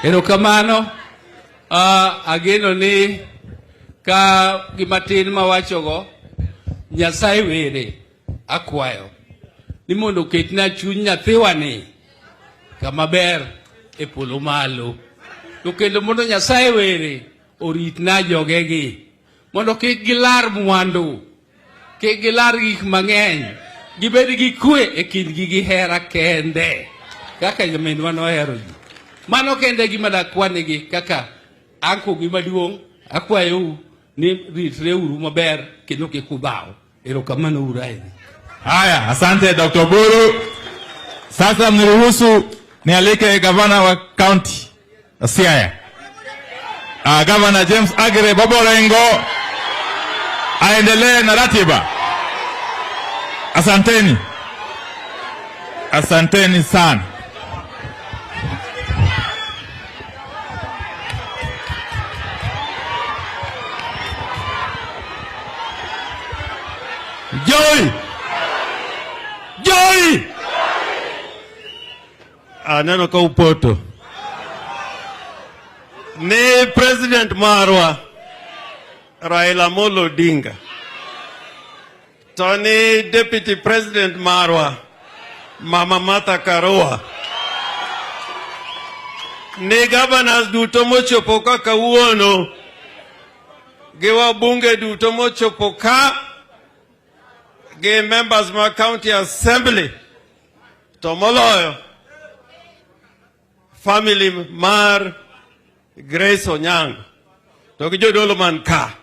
Erokamano, ageno ni ka gimatin mawacho go, Nyasaye were akwayo. Ni mondo ketna chuny nyathiwa ni kama ber e polo malo. To kendo mondo Nyasaye were oritna jogegi. Mondo kik gilar mwandu, kik gilar gik mang'eny, gibed gi kwe e kindgi gi hera kende. Kaka jaminwa nohero ji. Mano kende gima dakwanegi kaka anko gima duong', akwayo ni ritre uru maber kendo kik udhaw. Erokamano uru ahinya. Haya, asante Dr. Buru. Sasa mniruhusu nialike gavana wa county Siaya. Gavana James Agere Boborengo aendelee na ratiba. Asanteni. Asanteni sana. Joy! Joy! Aneno ka upoto. Ni President Marwa Raila Odinga. Tony Deputy President Marwa, Mama Martha Karua. Ni governors duto mochopo ka kawuono. Giwa bunge duto mochopo ka. Gi members ma county assembly. Tomoloyo. Family mar Grace Onyango. To gi jodolo man ka.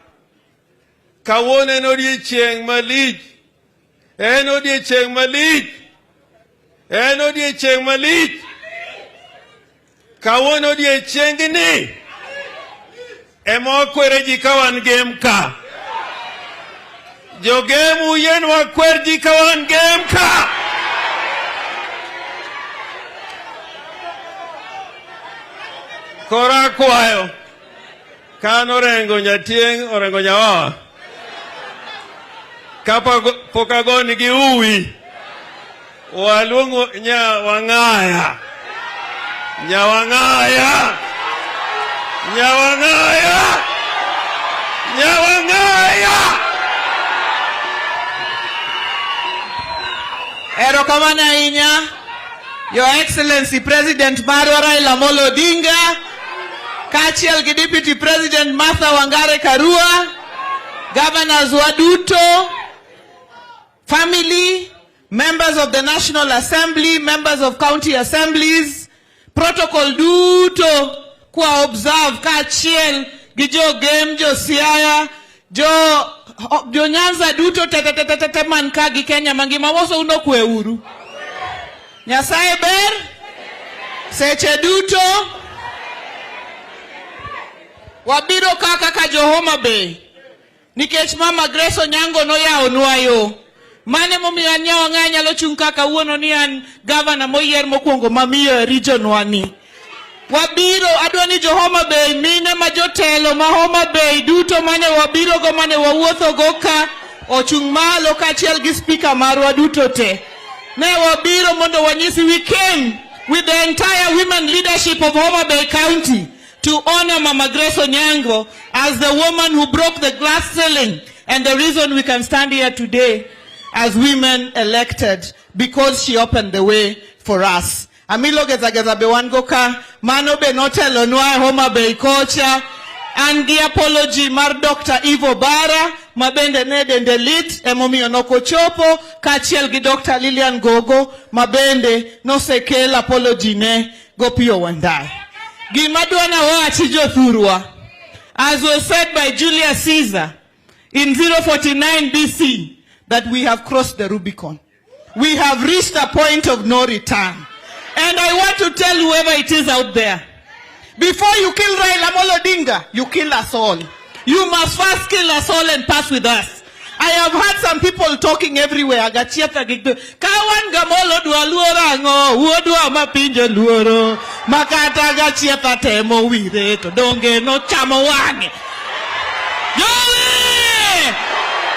Kawuono en odiechieng' malich. En odiechieng' malich. En odiechieng' malich. Kawuono odiechieng' ni. Ema wakwere ji ka wan gem ka. Jogemu yen wakwer ji ka wan gem ka. Kora kwayo. Kan orengo nyatieng' orengo nyawawa. Kapa pokagoni gi uwi. Waluongo Nyawang'aya. Nyawang'aya. Nyawang'aya. Nyawang'aya. Erokamano ahinya, Your Excellency President Marwa Raila Odinga, kaachiel gi Deputy President Martha Wangare Karua, Governors waduto, family, members of the National Assembly, members of county assemblies, protocol duto kwa observe kaachiel gi jo game, jo Siaya, jo Nyanza duto tete man ka gi Kenya mangima woso uno kwe uru. Nyasaye ber, seche duto, wabiro kaka jo Homa Bay. Nikech Mama Grace Onyango no ya onwayo. Mane momiyo an Nyawang'aya nyalo chung' kaka wuono ni an governor moyier mokwongo mamiyo region wani. Wabiro adwani jo Homa Bay mine ma jotelo ma Homa Bay duto mane wabiro go mane wawuotho go ka ochung' malo kaachiel gi speaker marwa duto te. Ne wabiro mondo wanyisi we came with the entire women leadership of Homa Bay County to honor Mama Grace Onyango as the woman who broke the glass ceiling and the reason we can stand here today as women elected because she opened the way for us. Amilo geza bewango ka mano be notelo nwa Homa Bay kocha and the apology mar Dr. Ivo Bara mabende ne dende lit emomiyo noko chopo kaachiel gi Dr. Lilian Gogo mabende no sekel apology ne Gopio Wandai. Gimadwana wachi jothurwa, as was said by Julius Caesar in 049 BC, that we have crossed the Rubicon. We have reached a point of no return. And I want to tell whoever it is out there, before you kill Raila Odinga, you kill us all. You must first kill us all and pass with us. I have heard some people talking everywhere. Agachieta gigdo. Kawan gamolo dualuora ngo. Uodua mapinje luoro. Makata agachieta temo wire. To donge no chamo wange. Yowie!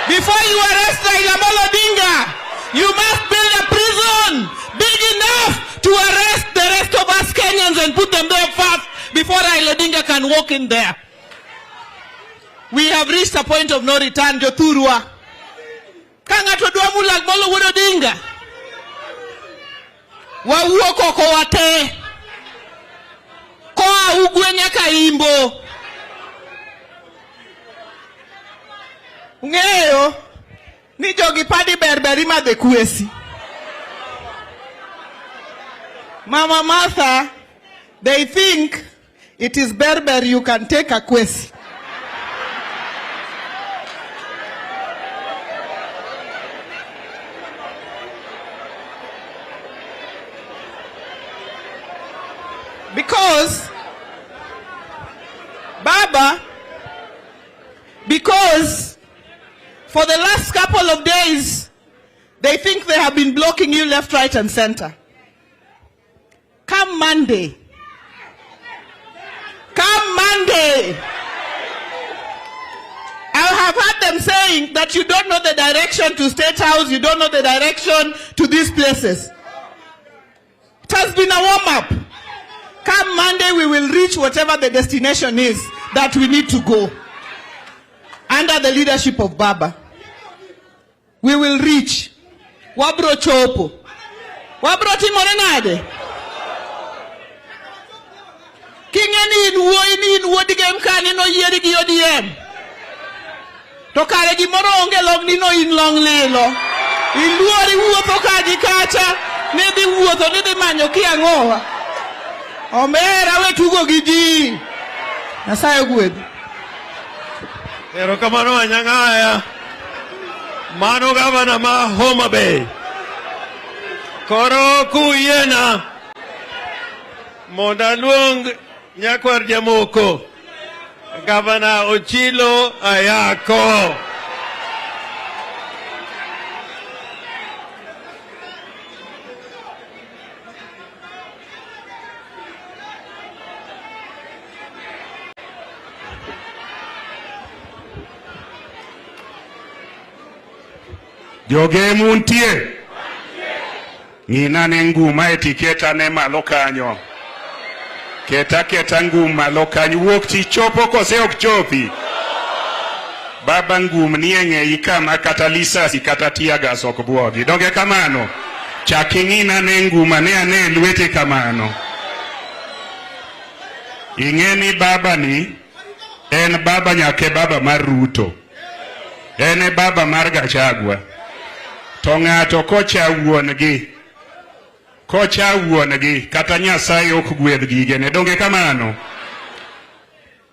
Before you arrest Raila Odinga, you must build a prison big enough to arrest the rest of us Kenyans and put them there first before Raila Odinga can walk in there. We have reached a point of no return, Jothurwa. Kanga to duamulag molo Odinga. Wa koko wate. Koa ugwe nyaka imbo. Ng'eyo ni jogi padi berberi ma de kwesi. Mama Martha, they think it is Berber you can take a kwesi. Because for the last couple of days, they think they have been blocking you left, right, and center. Come Monday. I have heard them saying that you don't know the direction to State House, you don't know the direction to these places. It has been a warm-up. Come Monday, we will reach whatever the destination is that we need to go. under the leadership of Baba, we will reach. Wabro chopo. Wabro timore nade. Kingeni inuo digem kani no yeri gi ODM. To kare gi moro onge log ni no in long lilo. Iluori wuotho kaji kacha. Nidhi wuotho nidhi manyo ki ang'owa. Omera we tugo gi ji. Nyasaye gwedhi. Erokamano Anyang'aya. Mano gavana ma Homa Bay. Koro kuyena. Monda luong nyakwar jamoko. Gavana Ochilo Ayako. Joge muntie. Ngina ne nguma etiketa ne malo kanyo. Keta nguma lo kanyo wuok ti chopo kose ok chopi. Baba ngum ni eng'eyi kama kata lisasi kata tiagas ok buogi. Donge kamano. Chaki ngina ne nguma ne ane lwete kamano. Ing'eni baba ni en baba nyake baba mar Ruto. En baba mar Gachagua. To ng'ato kocha wuon gi kata Nyasaye ok gwedh gigene. Donge kamano.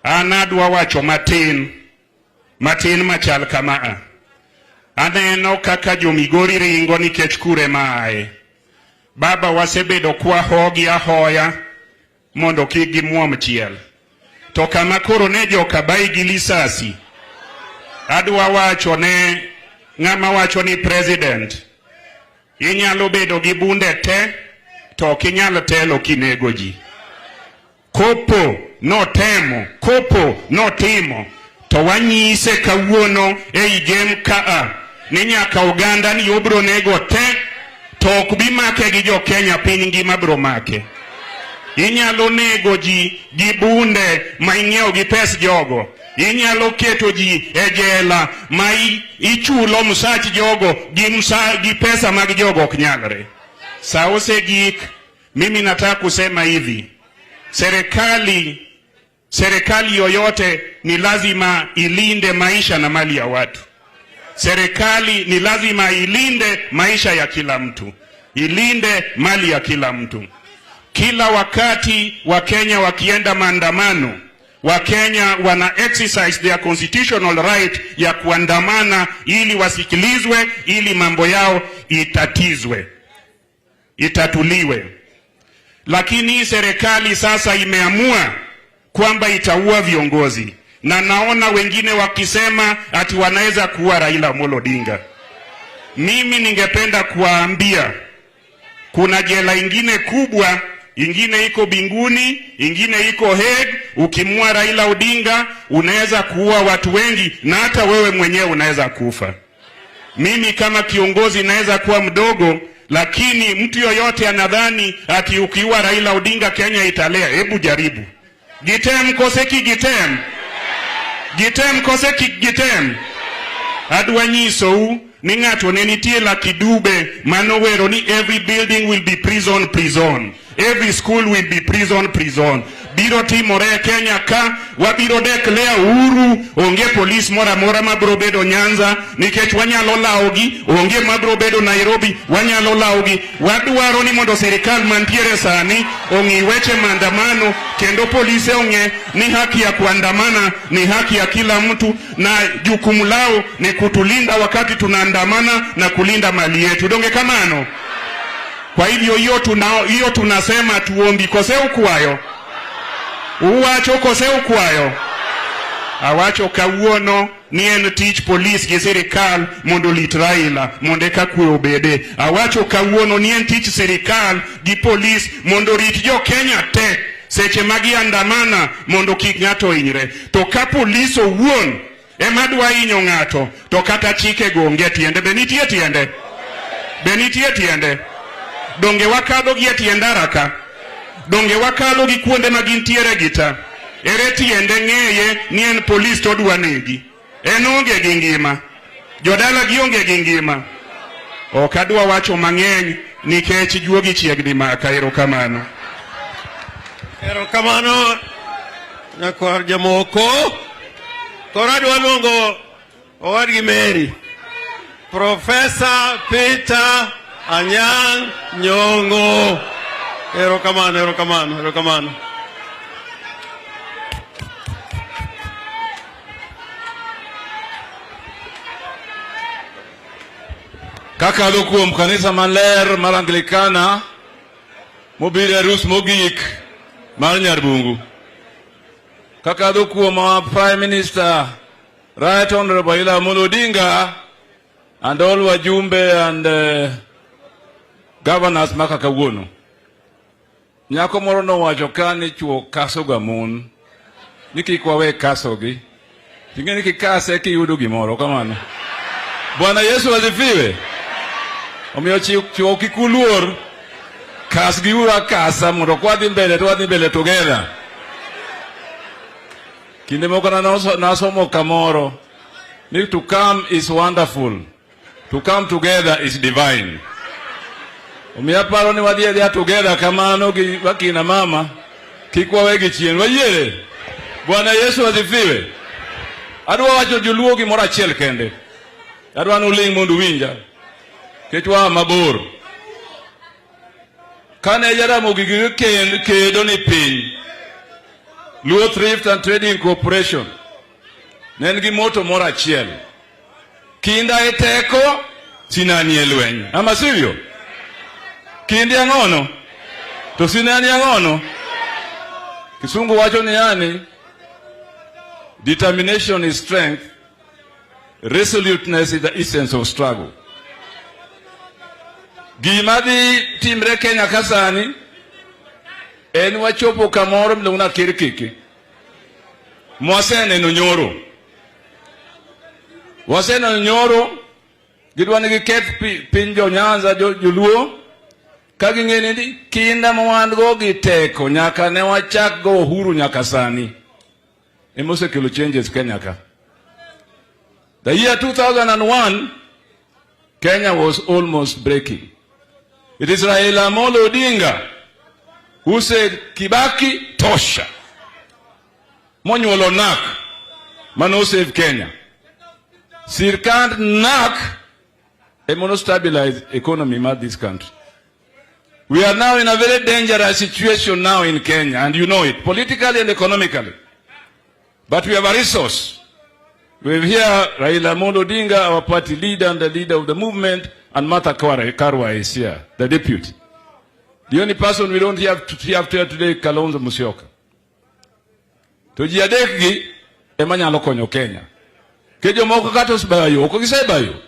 An adwa wacho matin machal kama. Aneno kaka jomigori ringo nikech kure maaye. Baba wasebedo kwa hogi ahoya mondo kik gimuom chiel. To kama koro ne joka bai gi lisasi. Adwa wacho ne ng'ama wacho ni president. Inyalo bedo gi bunde te to ok inyalo telo kinego ji. Kopo notimo to wanyise kawuono ei game kaa ni nyaka Uganda ni obro nego te to ok bi make gi jo Kenya piny ngima bro make. Inyalo nego ji gi bunde ma ing'iewo gi pes jogo. Inyalo keto ji e jela ma ichulo msach jogo gi pesa mag jogo ok nyalre. Saose gik, mimi nataka kusema hivi. Serikali yoyote ni lazima ilinde maisha na mali ya watu. Serikali ni lazima ilinde maisha ya kila mtu. Ilinde mali ya kila mtu. Kila wakati Wakenya wakienda maandamano, Wakenya wana exercise their constitutional right ya kuandamana ili wasikilizwe, ili mambo yao itatuliwe. Lakini serikali sasa imeamua kwamba itaua viongozi. Na naona wengine wakisema ati wanaweza kuua Raila Amolo Odinga. Mimi ningependa kuwaambia kuna jela ingine kubwa, ingine iko Binguni, ingine iko Hague. Ukimua Raila Odinga unaweza kuua watu wengi na hata wewe mwenyewe unaweza kufa. Mimi kama kiongozi naweza kuwa mdogo, lakini mtu yoyote anadhani ati ukiua Raila Odinga Kenya italea. Hebu jaribu. Gitem koseki gitem. Gitem koseki gitem. Adwanyiso ni ng'ato ne nitie la kidube manowero ni every building will be prison. Every school will be prison. Biro timore Kenya ka wabiro declare uhuru. Onge police mora mabro bedo Nyanza nikech wanyalo laogi. Onge mabro bedo Nairobi wanyalo laogi. Wadwaro ni mondo serikal mantiere sani ong'i weche maandamano kendo polisi ong'e ni haki ya kuandamana ni haki ya kila mtu na jukumu lao ni kutulinda wakati tunaandamana na kulinda mali yetu. Donge kamano. Kwa hivyo hiyo tunasema tuombi kose ukwayo. Uwacho kose ukwayo. Awacho kawuono ni en tich police gi sirikal mondo lit Raila mondo ka kwe obede. Awacho kawuono ni en tich sirikal gi police mondo rit jo Kenya te seche magi andamana mondo kik ng'ato hinyre. To ka police owuon ema dwa hinyo ng'ato to kata chike go onge tiende. Benitie tiende. Donge wakalo gi atiendara ka. Donge wakalo gi kuonde magintiere gita. Ere tiende ng'eye ni en police to dwa negi. En onge gi ngima. Jodala gi onge gi ngima. Ok adwa wacho mang'eny nikech juogi chiegni maka. Erokamano. Erokamano. Nyakwar jamoko. Koro adwa luongo owadgi Mary. Professor Peter Anyang' Nyong'o. Erokamano, erokamano, erokamano. Kakadho kuom kanisa maler mar Anglikana mobiro arus mogik mar Nyarbungu. Kakadho kuom our Prime Minister, Right Honorable Raila Odinga, and all wajumbe and governors maka kawuono. Nyako moro nowacho ka ni chuo kaso ga mon. Ni kik wawe kasogi. Ting'eni kikase kiyudo gimoro kamano. Bwana Yesu asifiwe. Omiyo chuo kik uluor. Kas gi ura kasa mondo kwadhi mbele together. Kinde moko nasomo kamoro ni to come is wonderful. To come together is divine. Omiya paro ni wadhi together kamano gi wakina mama kik wawegi chien. Wayiere. Bwana Yesu asifiwe. Adwa wacho joluo gimoro achiel kende. Adwa nuling' mondo winja. Ketwa mabor. Kane Jaramogi kedo ni piny. Luo Thrift and Trading Corporation. Nen gi moto moro achiel. Kinda e teko, sinani e lweny. Ama sivyo? Kindi ang'ono? To sinani ang'ono? Kisungu wacho ni yani, determination is strength, resoluteness is the essence of struggle. Gima dhi timre Kenya kasani, en wachopo kamoro mluna kirikiki. Mwaseneno nyoro. Waseneno nyoro, gidwani giketh pinjo Nyanza joluo, kagi ng'eni ni kinda mawandgo gi teko nyaka ne wachak go uhuru nyaka sani. Emose kelo changes Kenya ka. The year 2001, Kenya was almost breaking. It is Raila Odinga who said, Kibaki tosha. Monyuolo nak, mano save Kenya. Sirkand nak, emono stabilize economy in this country. We are now in a very dangerous situation now in Kenya, and you know it, politically and economically. But we have a resource. We have here Raila Odinga, our party leader and the leader of the movement, and Martha Karua is here, the deputy. The only person we don't have here today is Kalonzo Musyoka. To jiadeki, emanya lokonyo Kenya. Kejo moko kato sibayo, oko kisebayo.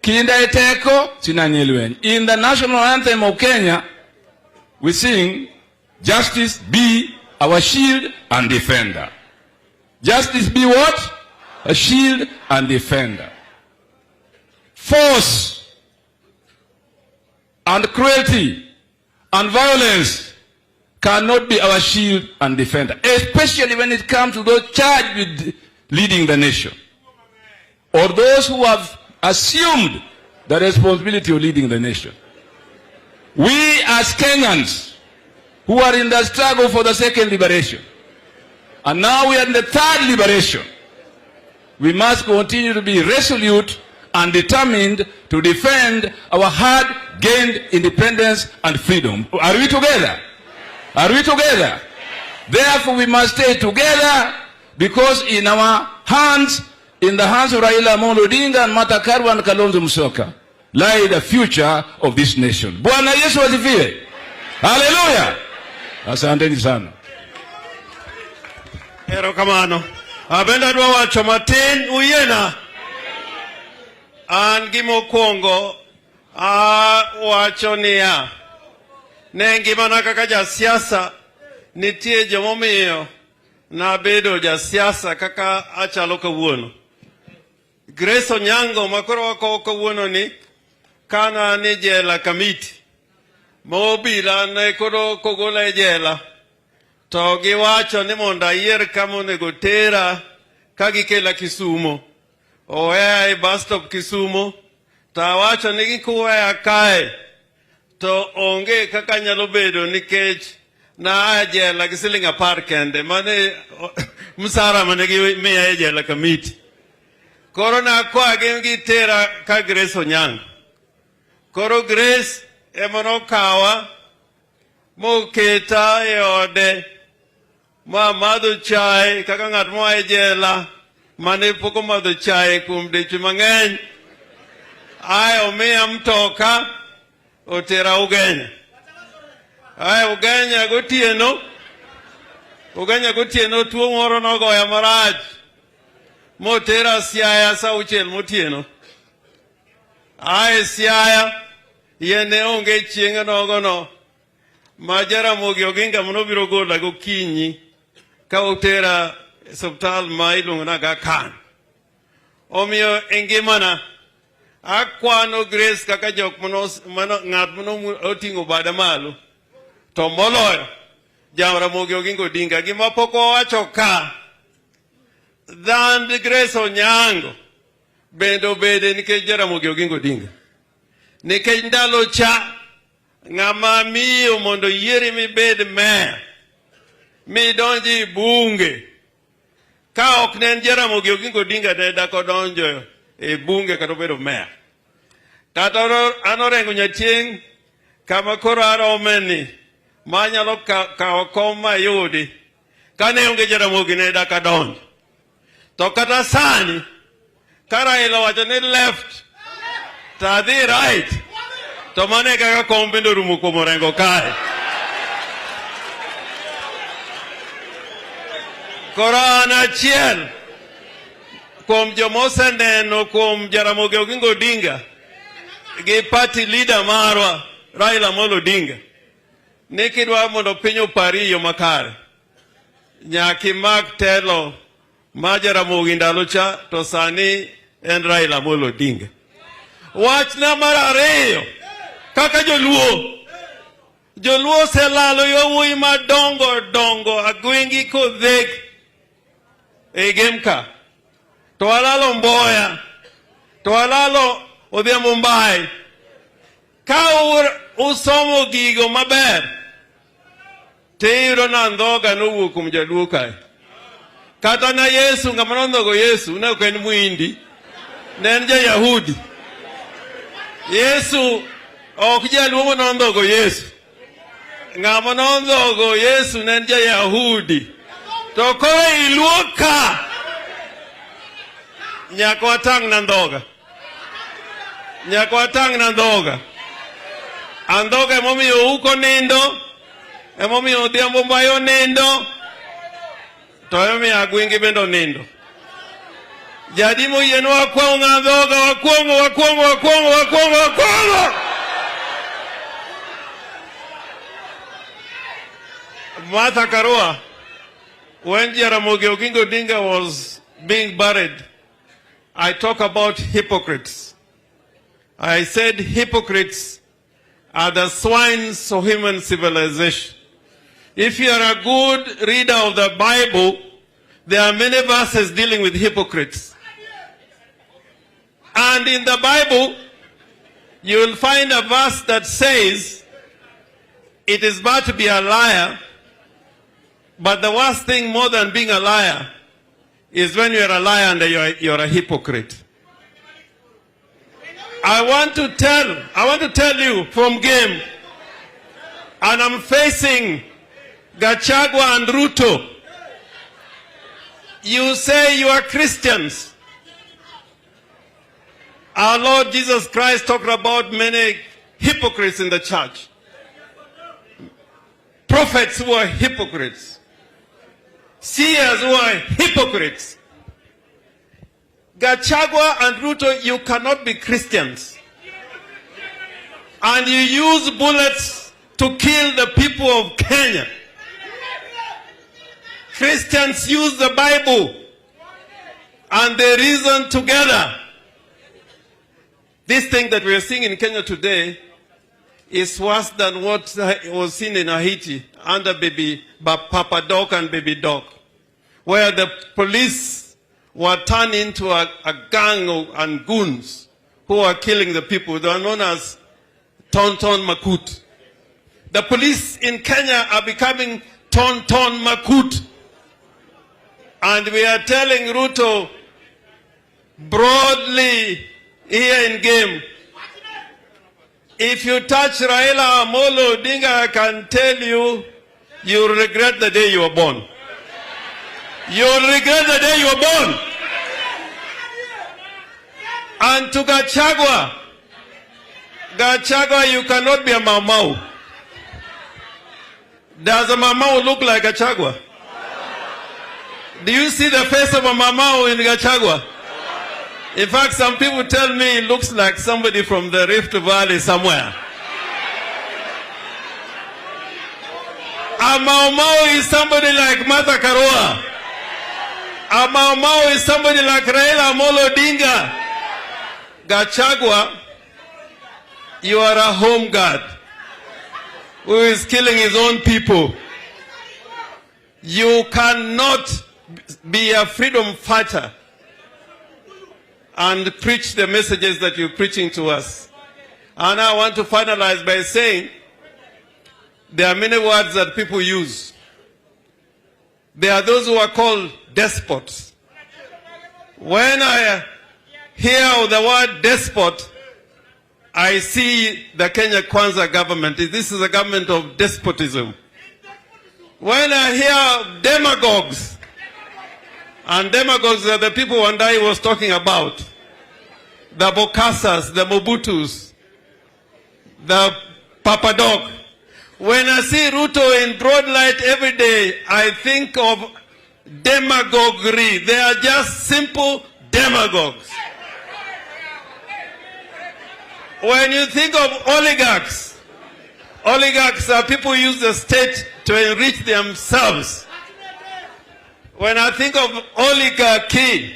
Kinda eteko, sinani lweny. In the national anthem of Kenya, we sing, justice be our shield and defender. Justice be what? A shield and defender. Force and cruelty and violence cannot be our shield and defender, especially when it comes to those charged with leading the nation, or those who have assumed the responsibility of leading the nation. We as Kenyans who are in the struggle for the second liberation, and now we are in the third liberation, we must continue to be resolute and determined to defend our hard-gained independence and freedom. Are we together? Are we together? Therefore, we must stay together, because in our hands, in the hands of Raila Odinga and Martha Karua and Kalonzo Musyoka, lie the future of this nation. Bwana Yesu asifiwe. Hallelujah. Asanteni sana. Erokamano. Abenda dwa wacho matin uyena. An gimokwongo wacho niya. Ne ngimana kaka jasiasa nitie jomomiyo nabedo jasiasa kaka achalo kawuono. Grace Onyango makoro wako kawuono ni kana ni jela kamiti. Mobila ne koro kogola jela. To giwacho ni mondo ayier kama onego tera kagikela Kisumu. Oweya e bus stop Kisumu. Tawacho nigi kuweya kae. To onge kaka nyalo bedo nikech na ajela gi siling 10 kende. Mane msara mane gi miya ajela kamiti. Koro na kwa gi tera ka Grace Onyango. Koro Grace emono kawa moketa e ode ma madho chai kaka ng'at mo e jela mane poko madho chai kuom deche mang'eny. Ae omiya mtoka otera Ugenya. Ae Ugenya gotieno tuo moro nogoya marach. Motera Siaya sa 6 motieno. Ae Siaya yene onge chieng' nogono ma Jaramogi Oginga manobiro gola gokinyi ka otera hospital ma iluongo na Aga Khan. Omiyo engimana akwano Grace kaka jok ng'at mano oting'o bada malo to moloyo Jaramogi Oginga Odinga. Gima pok owacho ka dhand Grace Onyango bende obede nikech Jaramogi Oginga Odinga. Nikech ndalo cha ng'ama miyo mondo yieri mibed mayor midonji bunge ka ok ne Jaramogi Oginga Odinga ne dako donjo e bunge kata obedo mayor. Kata anorengo nyachieng' kama koro aromeni manyalo kawo kom mayudi kane onge Jaramogi ne daka donjo. To kata sani ka Raila wacho ni left to adhi right to mane kaka kom bende orumo kuom orengo kae. Koro an achiel kuom jomoseneno kuom Jaramogi Oginga Odinga gi party leader marwa Raila Amolo Odinga ni kidwa mondo piny opari yo makare nyaki mak telo ma Jaramogi ndalo cha to sani en Raila Amolo Odinga. Wachna mar ariyo kaka Joluo selalo yowuoyi madongo agwengi kodhek e Gemka. To alalo Mboya, to alalo Odhiambo Mbai. Ka usomo gigo maber, tiyudo na ndhoga nowuok kuom Jaluo kae. Kata na Yesu, ng'ama nondhogo Yesu, ne ok en Muhindi, ne en Ja-Yahudi. Yesu ok Jaluo nondhogo Yesu. Ng'ama nondhogo Yesu ne en Ja-Yahudi. To koro iluo ka nyaka watang' na ndhoga. Nyaka watang' na ndhoga. Andhoga emomiyo uko nindo, emomiyo Odhiambo Mbayo nindo, to emomiyo Agwengi bendo nindo. Jadi moyieno wakwongo andhoga, wakwongo. Martha Karua, when Jaramogi Oginga Odinga was being buried, I talk about hypocrites. I said hypocrites are the swines of human civilization. If you are a good reader of the Bible, there are many verses dealing with hypocrites. And in the Bible, you will find a verse that says, it is bad to be a liar, but the worst thing more than being a liar is when you are a liar and you're a hypocrite. I want to tell you from game, and I'm facing Gachagua and Ruto. You say you are Christians. Our Lord Jesus Christ talked about many hypocrites in the church. Prophets who are hypocrites. Seers who are hypocrites. Gachagua and Ruto, you cannot be Christians. And you use bullets to kill the people of Kenya. Christians use the Bible and they reason together. This thing that we are seeing in Kenya today is worse than what was seen in Haiti under Papa Doc and Baby Doc, where the police were turned into a gang and goons who are killing the people. They are known as Tonton Makut. The police in Kenya are becoming Tonton Makut. And we are telling Ruto broadly here in game, if you touch Raila Amolo Odinga, I can tell you, you'll regret the day you were born. You'll regret the day you were born. And to Gachagua, you cannot be a Maumau. Does a Maumau look like Gachagua? Do you see the face of a Maumau in Gachagua? In fact, some people tell me it looks like somebody from the Rift Valley somewhere. A Maumau is somebody like Martha Karua. A Maumau is somebody like Raila Amolo Odinga. Gachagua, you are a home guard who is killing his own people. You cannot be a freedom fighter and preach the messages that you're preaching to us. And I want to finalize by saying there are many words that people use. There are those who are called despots. When I hear the word despot, I see the Kenya Kwanza government. This is a government of despotism. When I hear demagogues, and demagogues are the people Wandai was talking about, the Bokasas, the Mobutus, the Papadog. When I see Ruto in broad light every day, I think of demagoguery. They are just simple demagogues. When you think of oligarchs, oligarchs are people who use the state to enrich themselves. When I think of oligarchy,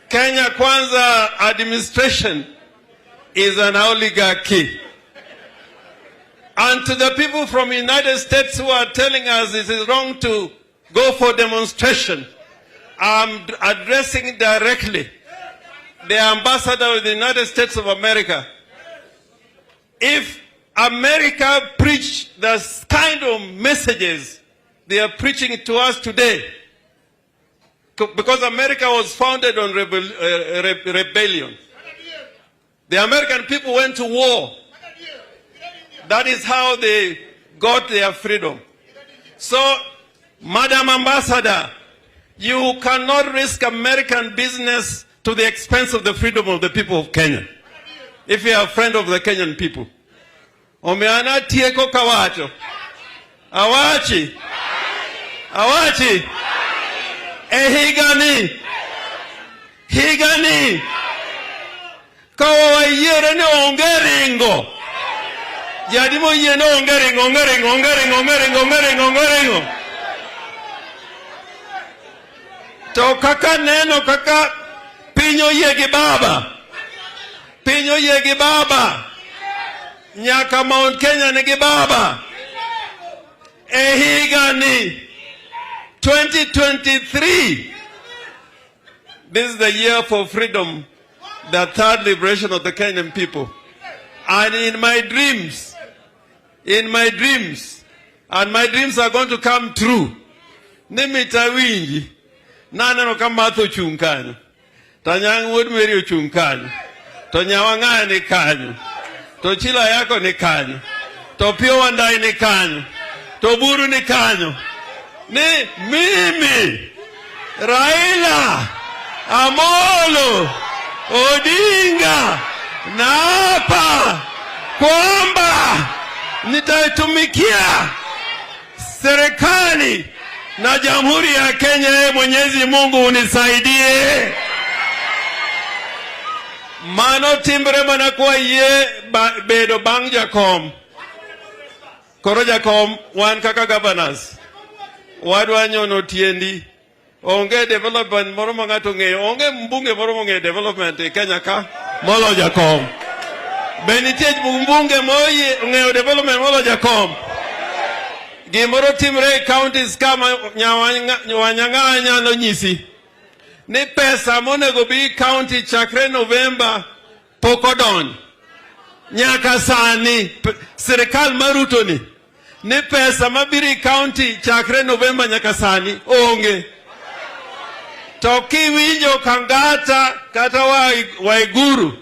Kenya Kwanza administration is an oligarchy. And to the people from the United States who are telling us it is wrong to go for demonstration, I'm addressing directly the ambassador of the United States of America. If America preached the kind of messages they are preaching to us today, because America was founded on rebellion. The American people went to war. That is how they got their freedom. So, Madam Ambassador, you cannot risk American business to the expense of the freedom of the people of Kenya. If you are a friend of the Kenyan people. Omeana tieko kawacho. Awachi. Awachi. Higani. Higani. Kawa yere ne ongeringo. Yadimo yene ongeringo. To kaka neno kaka pinyo yegi baba. Pinyo yegi baba. Nyaka Mount Kenya nigi baba. Higani. 2023. This is the year for freedom, the third liberation of the Kenyan people. And in my dreams, and my dreams are going to come true. Nimita wingi, nana no kamato chunkanyo, tanyang wood meri chunkanyo, to nyawanga ni kanyo, to chila yako ni kanyo, to pio wandai ni kanyo, to buru ni kanyo. Ni mimi Raila Amolo Odinga naapa kwamba nitaitumikia serikali na Jamhuri ya Kenya. Mwenyezi Mungu unisaidie. Mano timbre manakuwa ye bedo bang Jakom. Koro Jakom wan kaka governors. Wadwa nyono tiendi. Onge development moro mangato ng'eyo. Onge mbunge moro mong'eyo development e Kenya ka molo Jakom. Benitie mbunge moye ng'eyo development molo Jakom. Gimoro timre counties kama Wanyang'anya no nyisi. ni pesa monego bi county chakre November pokodon. Nyaka sani serikal maruto ni pesa mabiri county chakre November nyaka sani onge. To kiwinjo Kangata kata Waiguru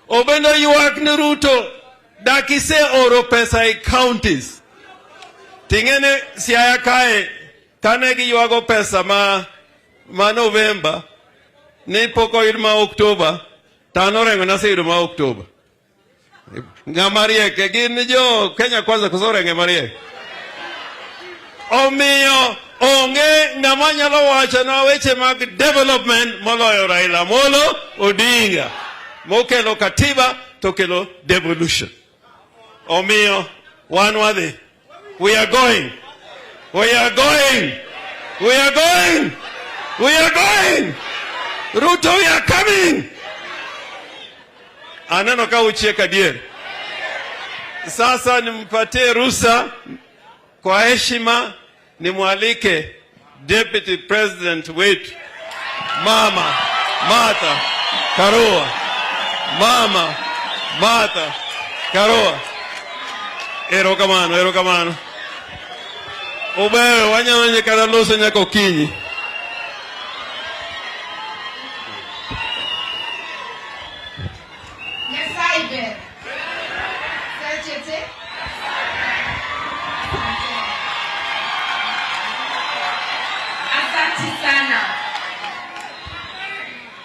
obendo yuak ni Ruto dakise oro pesa e counties. Tingene Siaya kae kane gi yuago pesa ma November ni poko irma October tano rengo na se irma October. Ngamarie ke gin jo Kenya Kwanza kusorenge marie. Omiyo onge ngama nyalo wacho na weche mag development moloyo Raila Molo Odinga. Mokelo katiba to kelo devolution. Omiyo wan wadhi. We are going. We are going. We are going. We are going. Ruto, we are coming. Aneno ka uchieka dier. Sasa nimpatie ruhusa kwa heshima nimwalike Deputy President wetu Mama Martha Karua. Mama Martha Karua. Erokamano, erokamano. Obewe wanyalo nyekana loso nyako kinyi. Nyasaibe. Sechete. Asante sana.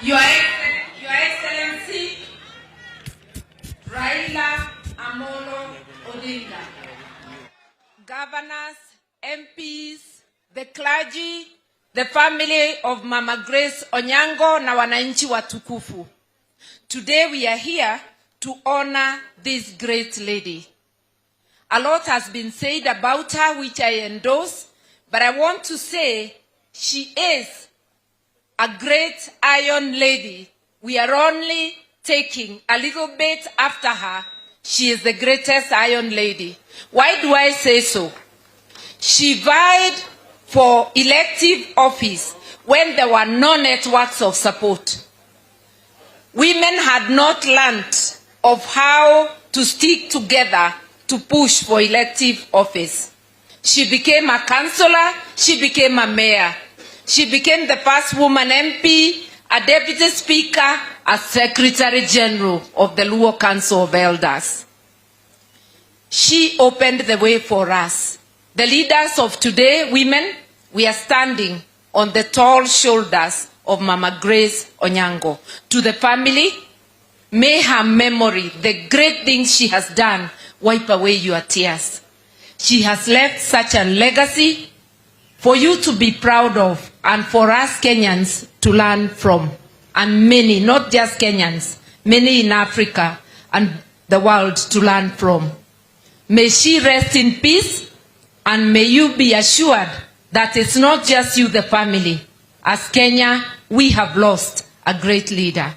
Your Excellency Raila Amolo Odinga, governors, MPs, the clergy, the family of Mama Grace Onyango na wananchi watukufu. Today we are here to honor this great lady. A lot has been said about her, which I endorse, but I want to say she is a great iron lady. We are only taking a little bit after her. She is the greatest iron lady. Why do I say so? She vied for elective office when there were no networks of support. Women had not learned of how to stick together to push for elective office. She became a councillor, she became a mayor. She became the first woman MP, a deputy speaker, a secretary general of the Luo Council of Elders. She opened the way for us. The leaders of today, women, we are standing on the tall shoulders of Mama Grace Onyango. To the family, may her memory, the great things she has done, wipe away your tears. She has left such a legacy for you to be proud of and for us Kenyans to learn from. And many, not just Kenyans, many in Africa and the world to learn from. May she rest in peace, and may you be assured that it's not just you, the family. As Kenya, we have lost a great leader.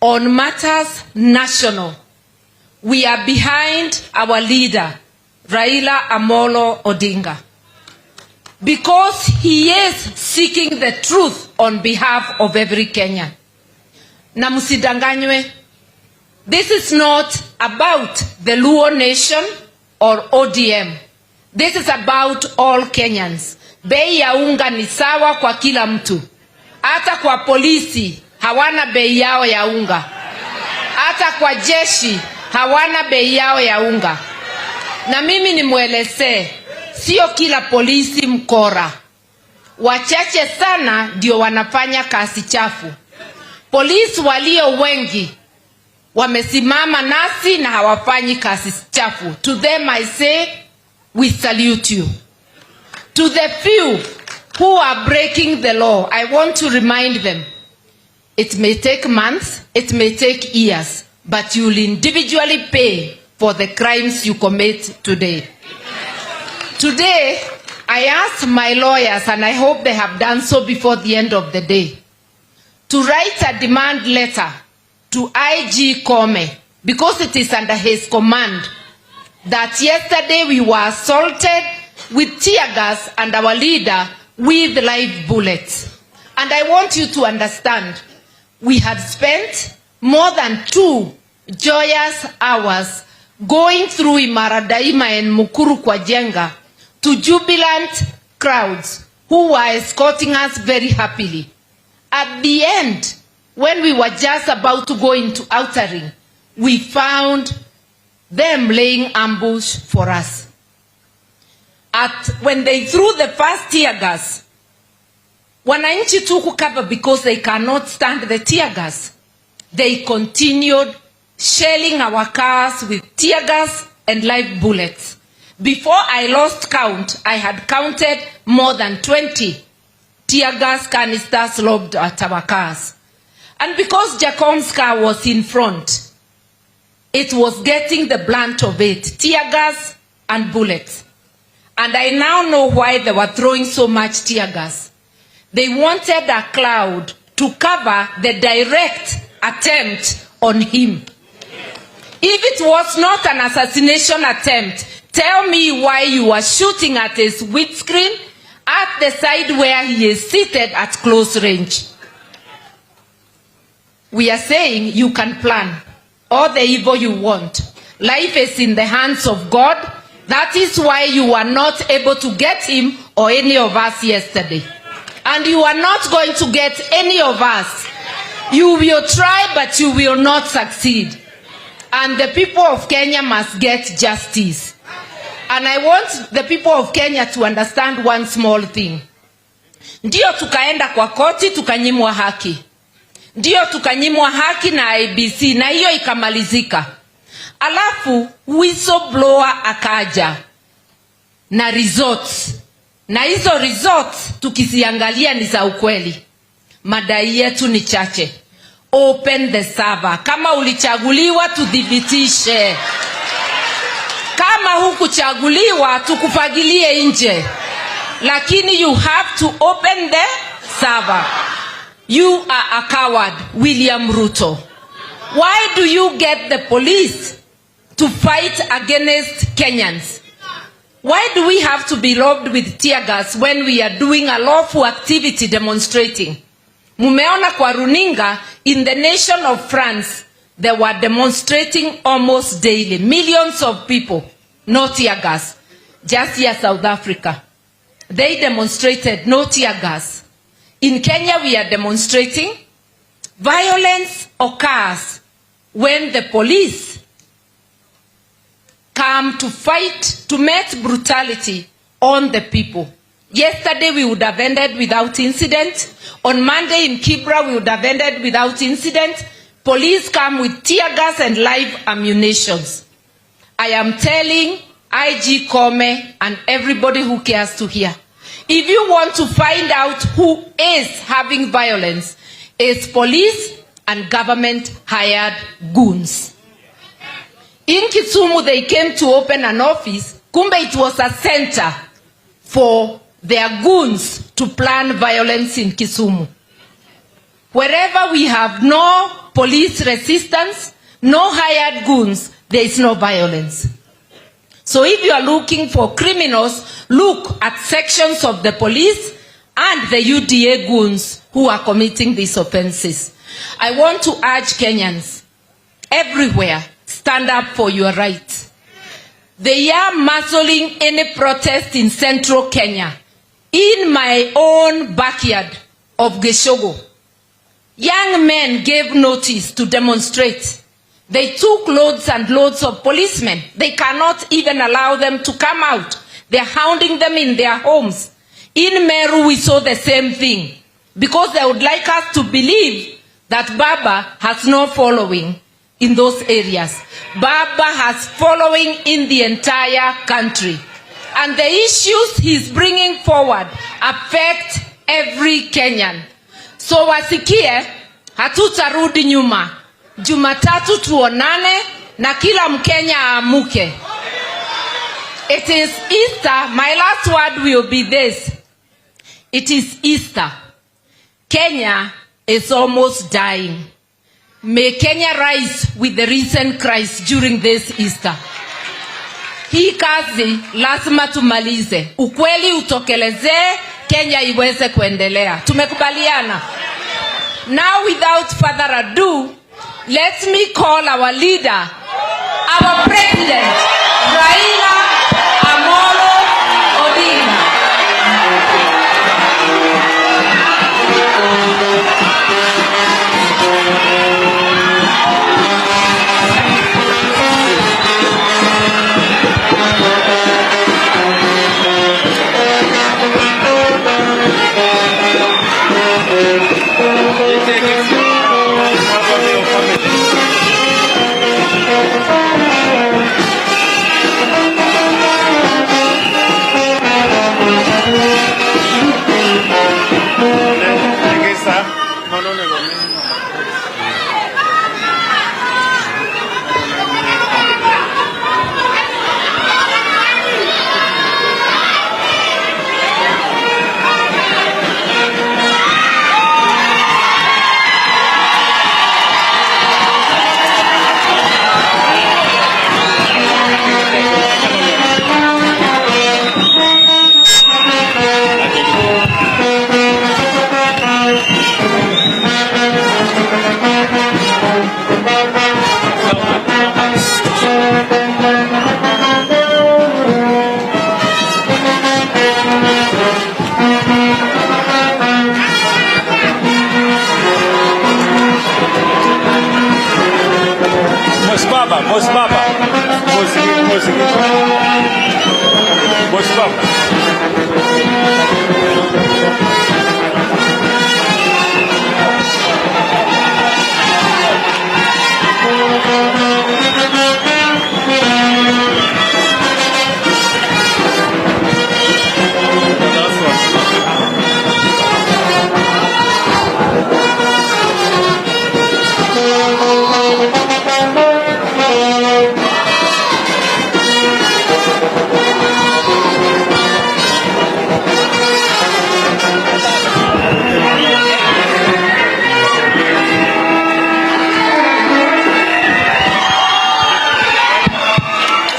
On matters national, we are behind our leader, Raila Amolo Odinga, because he is seeking the truth on behalf of every Kenyan. Na msidanganywe, this is not about the Luo nation or ODM. This is about all Kenyans. Bei ya unga ni sawa kwa kila mtu. Hata kwa polisi hawana bei yao ya unga. Hata kwa jeshi hawana bei yao ya unga. Na mimi nimuelezee, sio kila polisi mkora. Wachache sana ndio wanafanya kazi chafu. Polisi walio wengi wamesimama nasi na hawafanyi kazi chafu. To them I say, we salute you. To the few who are breaking the law, I want to remind them, it may take months, it may take years, but you will individually pay for the crimes you commit today. Today, I asked my lawyers, and I hope they have done so before the end of the day, to write a demand letter to IG Kome, because it is under his command, that yesterday we were assaulted with tear gas and our leader with live bullets. And I want you to understand, we had spent more than 2 joyous hours going through Imara Daima and Mukuru kwa Jenga to jubilant crowds who were escorting us very happily. At the end, when we were just about to go into outer, we found them laying ambush for us. When they threw the first tear gas, wananchi took cover because they cannot stand the tear gas. They continued shelling our cars with tear gas and live bullets. Before I lost count, I had counted more than 20 tear gas canisters lobbed at our cars. And because Jacom's car was in front, it was getting the brunt of it, tear gas and bullets. And I now know why they were throwing so much tear gas. They wanted a cloud to cover the direct attempt on him. If it was not an assassination attempt, tell me why you are shooting at his windscreen at the side where he is seated at close range. We are saying you can plan all the evil you want. Life is in the hands of God. That is why you are not able to get him or any of us yesterday. And you are not going to get any of us. You will try, but you will not succeed. And the people of Kenya must get justice. And I want the people of Kenya to understand one small thing. Ndio tukaenda kwa koti tukanyimwa haki. Ndio tukanyimwa haki na IBC na hiyo ikamalizika. Alafu whistleblower akaja na results. Na hizo results tukisiangalia ni za ukweli. Madai yetu ni chache. Open the server. Kama ulichaguliwa tudhibitishe. Kama hukuchaguliwa tukufagilie nje. Lakini you have to open the server. You are a coward, William Ruto. Why do you get the police to fight against Kenyans? Why do we have to be robbed with tear gas when we are doing a lawful activity demonstrating? Mumeona kwa runinga, in the nation of France, they were demonstrating almost daily. Millions of people, no tear gas. Just here, South Africa, they demonstrated no tear gas. In Kenya, we are demonstrating. Violence occurs when the police come to fight, to meet brutality on the people. Yesterday, we would have ended without incident. On Monday in Kibra, we would have ended without incident. Police come with tear gas and live ammunitions. I am telling IG Kome and everybody who cares to hear, if you want to find out who is having violence, it's police and government hired goons. In Kisumu, they came to open an office. Kumbe, it was a center for their goons to plan violence in Kisumu. Wherever we have no police resistance, no hired goons, there is no violence. So if you are looking for criminals, look at sections of the police and the UDA goons who are committing these offenses. I want to urge Kenyans everywhere, stand up for your rights. They are muzzling any protest in central Kenya. In my own backyard of Geshogo, young men gave notice to demonstrate. They took loads and loads of policemen. They cannot even allow them to come out. They're hounding them in their homes. In Meru, we saw the same thing. Because they would like us to believe that Baba has no following in those areas. Baba has following in the entire country. And the issues he's bringing forward affect every Kenyan. So wasikie, hatutarudi nyuma. Jumatatu tuonane na kila Mkenya amuke. It is Easter. My last word will be this. It is Easter. Kenya is almost dying. May Kenya rise with the risen Christ during this Easter. Hii kazi lazima tumalize. Ukweli utokelezee. Kenya iweze kuendelea. Tumekubaliana. Now without further ado, let me call our leader, our president, Raila Amolo Odinga.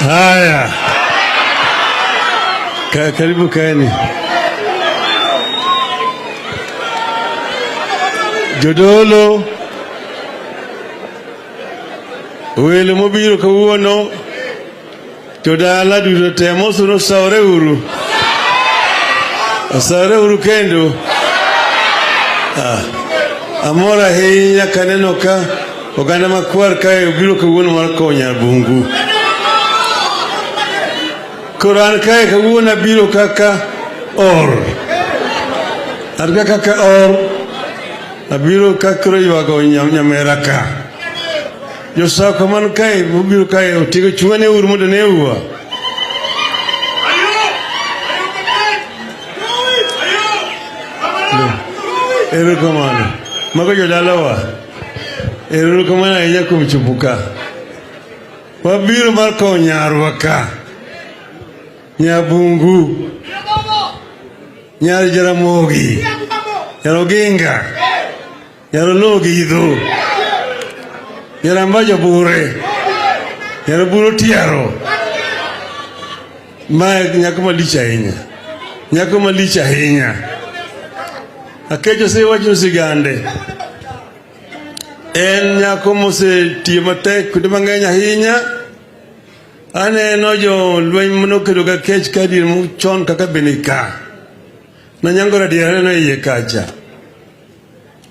Haya. Karibu kaeni. Jodolo. Wele mobiro kawuono. Jodala duto temo suno saure uru. Saure uru kendo. Amora hinya kaneno ka oganda makwar kae obiro kawuono mar konya bungu. Quran kae kawuono biro kaka or. Arga kaka or. Abiro kakro yuago nyamera ka. Yo sa kaman kae biro kae otigo chungane uru mondo ne uwa. Ero kamano. Mago jodalawa. Ero kamano ahinya kuom chupuka. Wabiro mar konyarwa ka. Nyabungu. Nyar Jaramogi. Nyar Odinga. Nyar Logidho. Nyar Ambajo Bure. Nyar Buro Tiaro. Ma nyako malich ahinya. Nyako malich ahinya. Akecho se wacho sigande. En nyako mose tiyo matek kuonde mang'eny ahinya. Aneno jo lweny manokedo ga kech kadir chon kaka Benika. Na nyangora diere na iye kacha.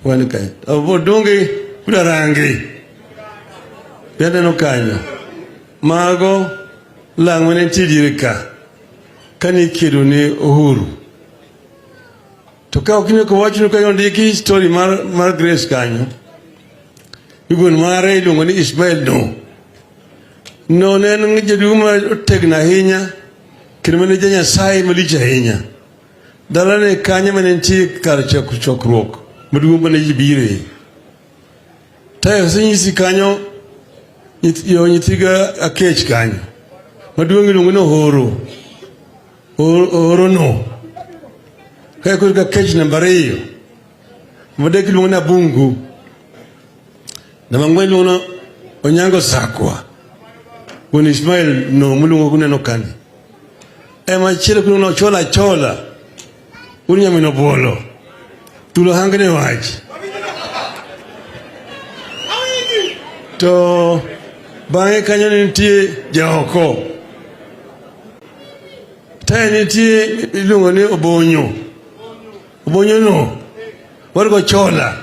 Wani kai. Odonge kuda rangi. Bende no kanyo. Mago langwene tidirika. Kani kido ni Uhuru. Toka okine ko wacho ka ndiki story mar Grace kanyo. Igun mare ilungo ni Ismail no. No neno ngejaduma otegna ahinya. Kirmane janya sai malich ahinya. Dalane kanya manenti kar chokruok. Maduong' bane jibire. Tayo senyisi kanyo nyithiga akech kanyo. Maduong' ilungo no horo. Horo no. Kaya kulika kech namba 2. Madeki ilungo na bungu. Na mangwe ilungo Onyango Sakwa. When Ismail no mulungo kuneno kani. Ema chile kuno chola. unyamino bolo tulo hangane wach to bange kanyo nitie jaoko tae nitie iluongo ni obonyo no wargo chola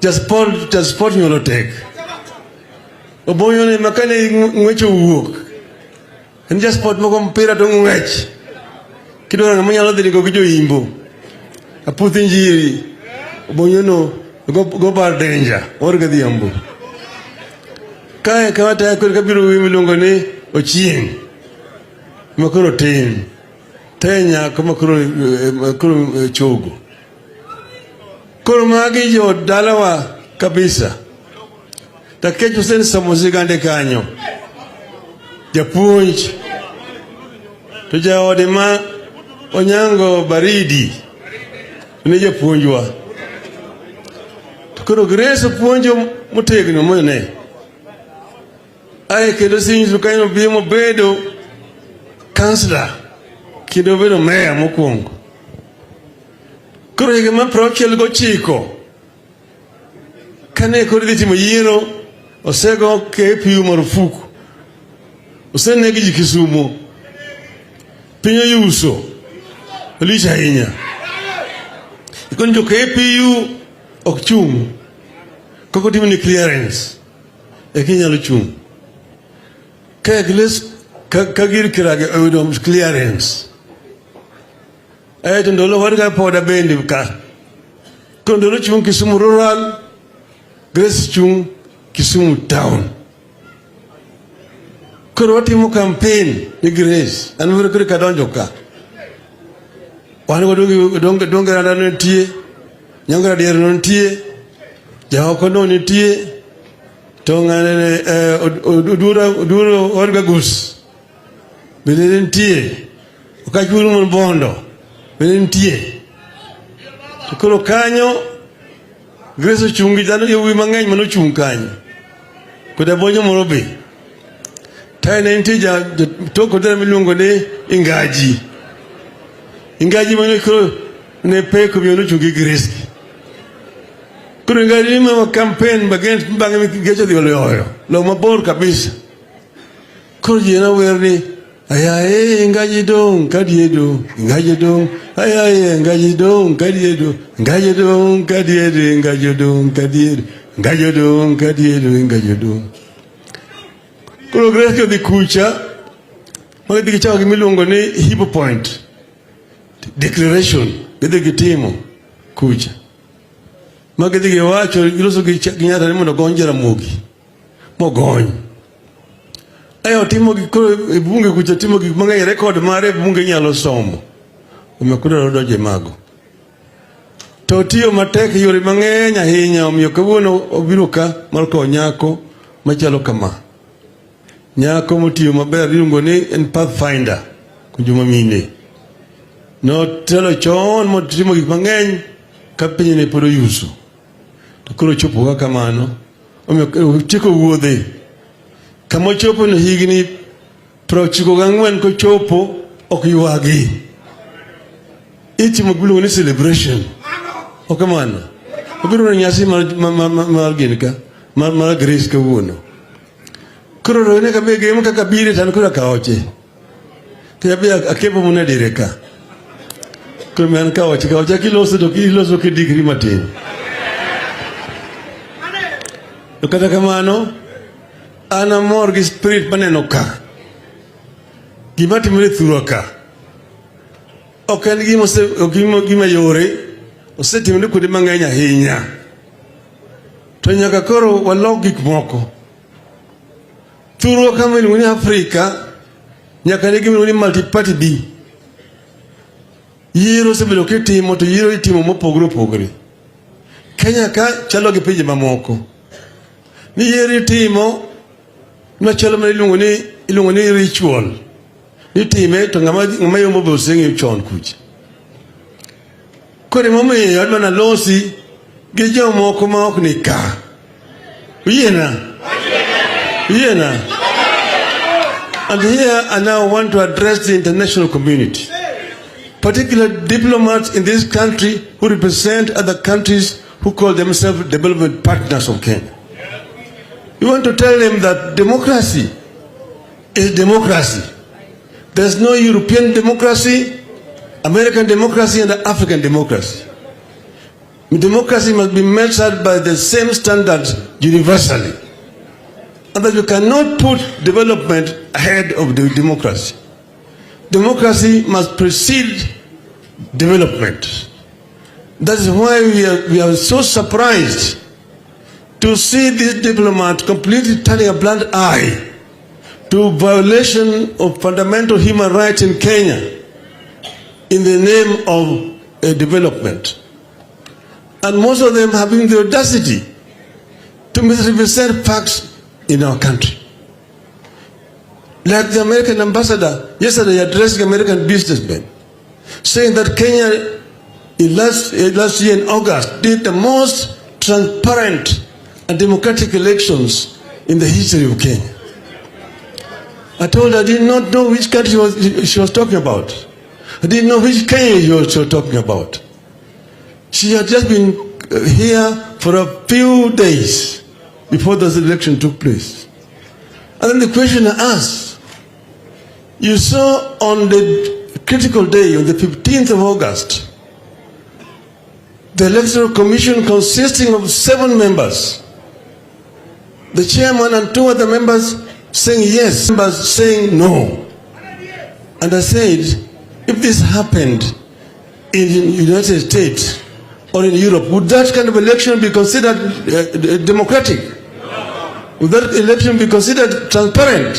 jasport nyolo tek obonyo ni makane ngwecho wuok en jasport moko mpira to ngwech kidwaro ngama nyalo dhi go gijo imbo aputhi njiri obonyo no go bar danger orga dhiambo kae kawata kuri kabiro milongo ni ochieng makoro tin tenya kama kuro chogo koro magi jo dalawa kabisa takecho sen samuzigande kanyo japuonj to jaode ma onyango baridi ne japuonjwa to koro Grace puonjo motegno mone ai kendo sinju kanyo bimo bedo kansla kendo bedo meya mokwongo koro higama prochiel go chiko kane koro dhi timo yiero osego KPU marufuku osenegi ji Kisumo piny oyuso olich ahinya ikon jo KPU ok chung koko timo ni clearance kinyalo chung kagir kirage oyudo clearance to ndolo warga poda bendi ka kondolo chung Kisumu rural Grace chung Kisumu town koro watimo campaign ni Grace an wuro kuri kadonjo ka wan go donge randa no tie nyangara dier no tie jaoko no ni tie to ngane duro warga gus bele tie okajuru mon bondo bentie to koro kanyo Grace chungi dano yowi mangeny mano chung kanyo koda bonyo morobe tai ne ntie ja to koda milungo ne ingaji mano koro ne pe ko biono chungi Grace koro ingaji ma campaign bagen bange gecho di loyo lo mabor kabisa koro jena werni ayaye ngaji dong kadiedo ngaji dong ayaye ngaji dong kadiedo ngaji dong kadiedo ngaji dong kadiedo ngaji dong kadiedo ngaji dong koro Grace di kucha magadi kichao kimilongo ni hipo point declaration gede gitimo kucha magadi giwacho giloso ginyata ni mondo gonjera mugi mogony ayo timo gikoro bunge kucha timo gik mang'eny record mare bunge nyalo somo umekuda rodoje mago to tiyo matek yore mang'eny ahinya omiyo kawuono obiro ka mar ko nyako machalo kama nyako motiyo maber iluongo ni en pathfinder kunjuma mine no telo chon motimo gik mang'eny ka piny ne pod oyuso to koro chopo ka kamano omiyo chiko wuodhe kamo chopo no higni 94 ko chopo ok yuagi itimo gulu ni celebration okamano obiro na nyasi mar ginka mar Grace ka wuono koro ne ka be gem ka kabire tan koro ka oche te be akepo muna direka koro man ka oche kiloso to kiloso ke digri matin to kata kamano ana mor gi spirit maneno ka gima timore thuro ka ok en gima yore osetimore kuonde mang'eny ahinya to nyaka koro walok gik moko thuro kama iluongo ni Afrika nyaka ne gima iluongo ni multi-party B yiero osebedo kitimo to yiero itimo mopogore opogore Kenya ka chalo gi pinje mamoko ni yiero itimo machalo ma iluongo ni ritual ni time to ngama yombo be oseng'eyo chon kucha kore momiyo adwa nalosi gi jomoko ma ok ni ka Uyena and here I now want to address the international community particular diplomats in this country who represent other countries who call themselves development partners of Kenya. We want to tell them that democracy is democracy. There's no European democracy, American democracy, and African democracy. Democracy must be measured by the same standards universally. And that you cannot put development ahead of the democracy. Democracy must precede development. That is why we are so surprised to see this diplomat completely turning a blind eye to violation of fundamental human rights in Kenya in the name of development. And most of them having the audacity to misrepresent facts in our country. Like the American ambassador yesterday addressing American businessmen, saying that Kenya in last year in August did the most transparent and democratic elections in the history of Kenya. I told her I did not know which country she was talking about. I didn't know which Kenya she was talking about. She had just been here for a few days before this election took place. And then the question I asked, you saw on the critical day, on the 15th of August, the Electoral Commission consisting of 7 members, the chairman and 2 other members saying yes, members saying no. And I said, if this happened in the United States or in Europe, would that kind of election be considered democratic? Would that election be considered transparent?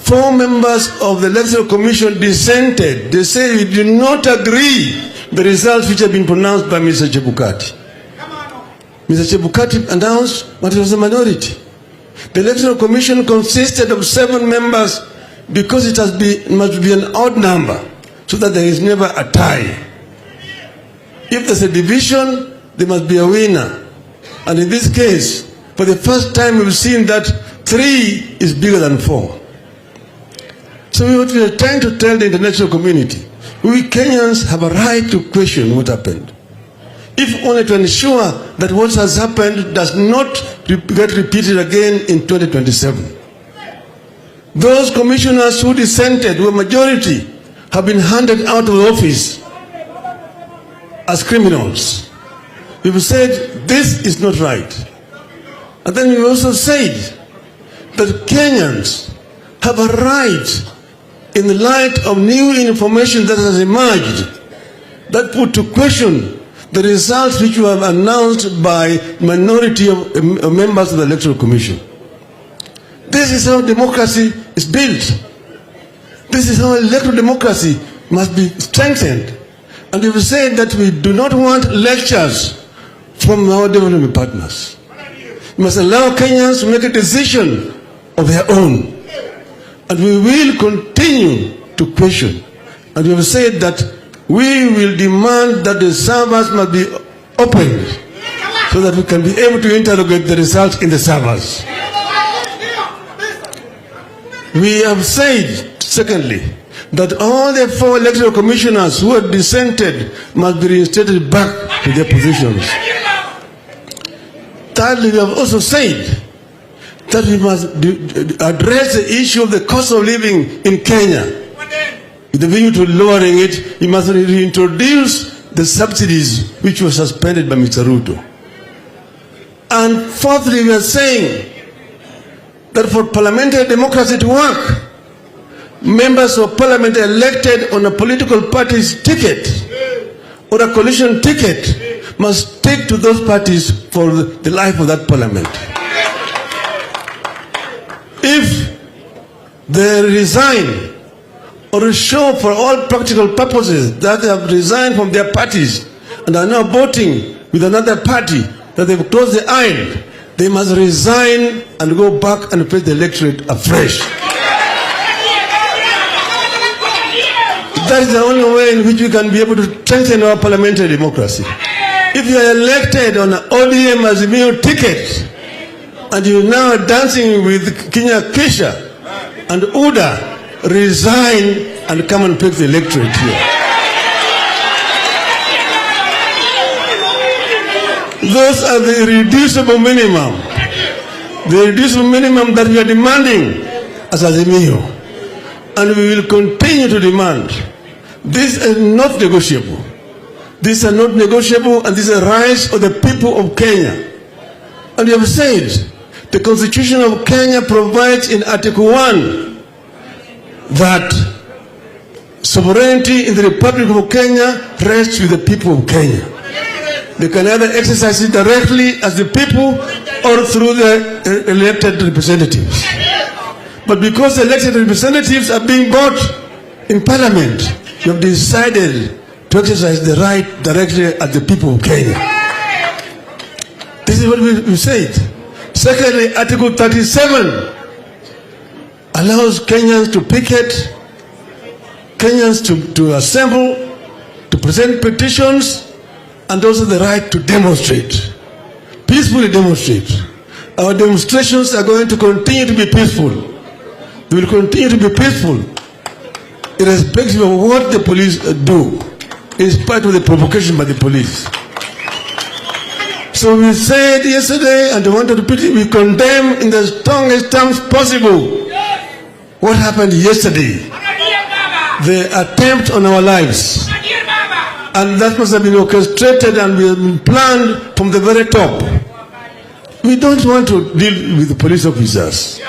4 members of the Electoral Commission dissented. They say we do not agree the results which have been pronounced by Mr. Chebukati. Mr. Chebukati announced, but it was a minority. The Electoral Commission consisted of 7 members because it must be an odd number so that there is never a tie. If there's a division, there must be a winner. And in this case, for the first time we've seen that 3 is bigger than 4. So what we are trying to tell the international community, we Kenyans have a right to question what happened, if only to ensure that what has happened does not get repeated again in 2027. Those commissioners who dissented, who were majority, have been handed out of office as criminals. We've said this is not right. And then we also said that Kenyans have a right, in the light of new information that has emerged, that put to question the results which were announced by minority of members of the Electoral Commission. This is how democracy is built. This is how electoral democracy must be strengthened. And we've said that we do not want lectures from our development partners. We must allow Kenyans to make a decision of their own. And we will continue to question. And we have said that we will demand that the servers must be opened so that we can be able to interrogate the results in the servers. We have said, secondly, that all the 4 electoral commissioners who have dissented must be reinstated back to their positions. Thirdly, we have also said that we must address the issue of the cost of living in Kenya. With the view to lowering it, we must reintroduce the subsidies which were suspended by Mr. Ruto. And fourthly, we are saying that for parliamentary democracy to work, members of parliament elected on a political party's ticket or a coalition ticket must stick to those parties for the life of that parliament. If they resign or show for all practical purposes that they have resigned from their parties and are now voting with another party, that they've closed the aisle, they must resign and go back and face the electorate afresh. That is the only way in which we can be able to strengthen our parliamentary democracy. If you are elected on an ODM Azimio ticket and you now are dancing with Kenya Kesha and UDA, resign and come and pick the electorate here. Those are the irreducible minimum. The irreducible minimum that we are demanding as Azimio. And we will continue to demand. These are not negotiable. These are not negotiable, and these are rights of the people of Kenya. And we have said, the Constitution of Kenya provides in Article 1 that sovereignty in the Republic of Kenya rests with the people of Kenya. They can either exercise it directly as the people or through the elected representatives. But because elected representatives are being bought in Parliament, you have decided to exercise the right directly at the people of Kenya. This is what we said. Secondly, Article 37 allows Kenyans to picket, Kenyans to assemble, to present petitions, and also the right to demonstrate, peacefully demonstrate. Our demonstrations are going to continue to be peaceful. They will continue to be peaceful, irrespective of what the police do, in spite of the provocation by the police. So we said yesterday, and I want to repeat it, we condemn in the strongest terms possible what happened yesterday, the attempt on our lives. And that must have been orchestrated and planned from the very top. We don't want to deal with the police officers.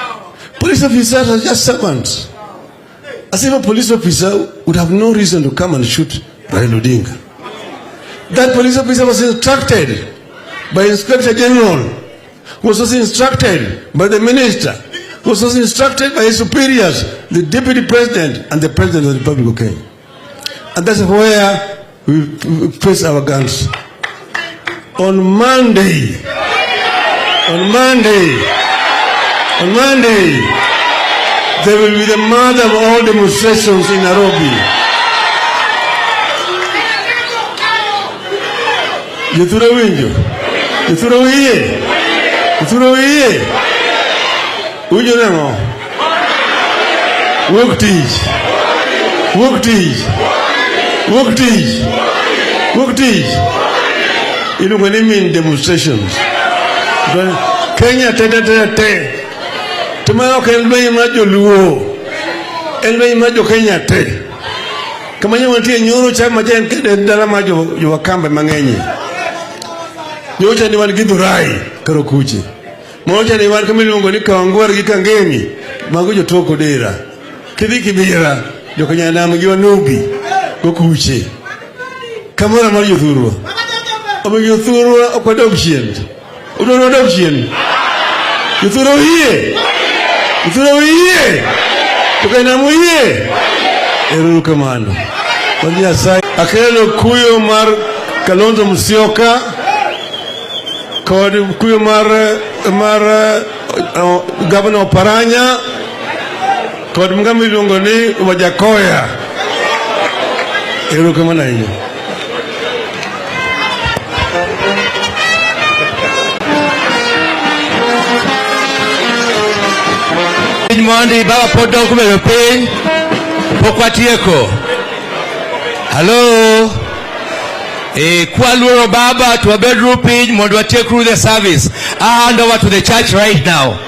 Police officers are just servants. As if a police officer would have no reason to come and shoot Raila Odinga. That police officer was instructed by Inspector General, was also instructed by the Minister, was also instructed by his superiors, the Deputy President and the President of the Republic of Kenya. And that's where we face our guns. On Monday, there will be the mother of all demonstrations in Nairobi. Yethuro winjo. Yethuro wiye. Yethuro wiye. Winjo nango. Wuok tich. Wuok tich. Wuok tich. Wuok tich. Iluongo ni mean demonstrations. Kenya te. Tuma ok en lweny mar joluo, en lweny mar jo Kenya te. Kama nyo nitie nyoro cha majen kede dala ma jo Wakamba mang'eny. Nyocha ni wan gi Dhurai karo kuche. Moja ni wan kama iluongo ni Kawangwar gi Kangemi, mago jo Toko Dera. Kidhi Kibera, jo Kenya nam gi Wanubi go kuche. Kamora mar jo Thurwa. Obo jo Thurwa okwadog chien. Udoro dog chien. Jo Thurwa hiye. Yethuro wiye. Tukana muye. Eru kamano. Wajia sai. Akelo kuyo mar Kalonzo Musyoka. Kod kuyo mar Governor Paranya. Kod mgambi lungo ni Wajakoya. Eru kamana hiyo. Mondi baba podo kumelo piny pokwatieko. Hello. Kwaluoro baba to a bedroom page mondo watiek through the service. I hand over to the church right now.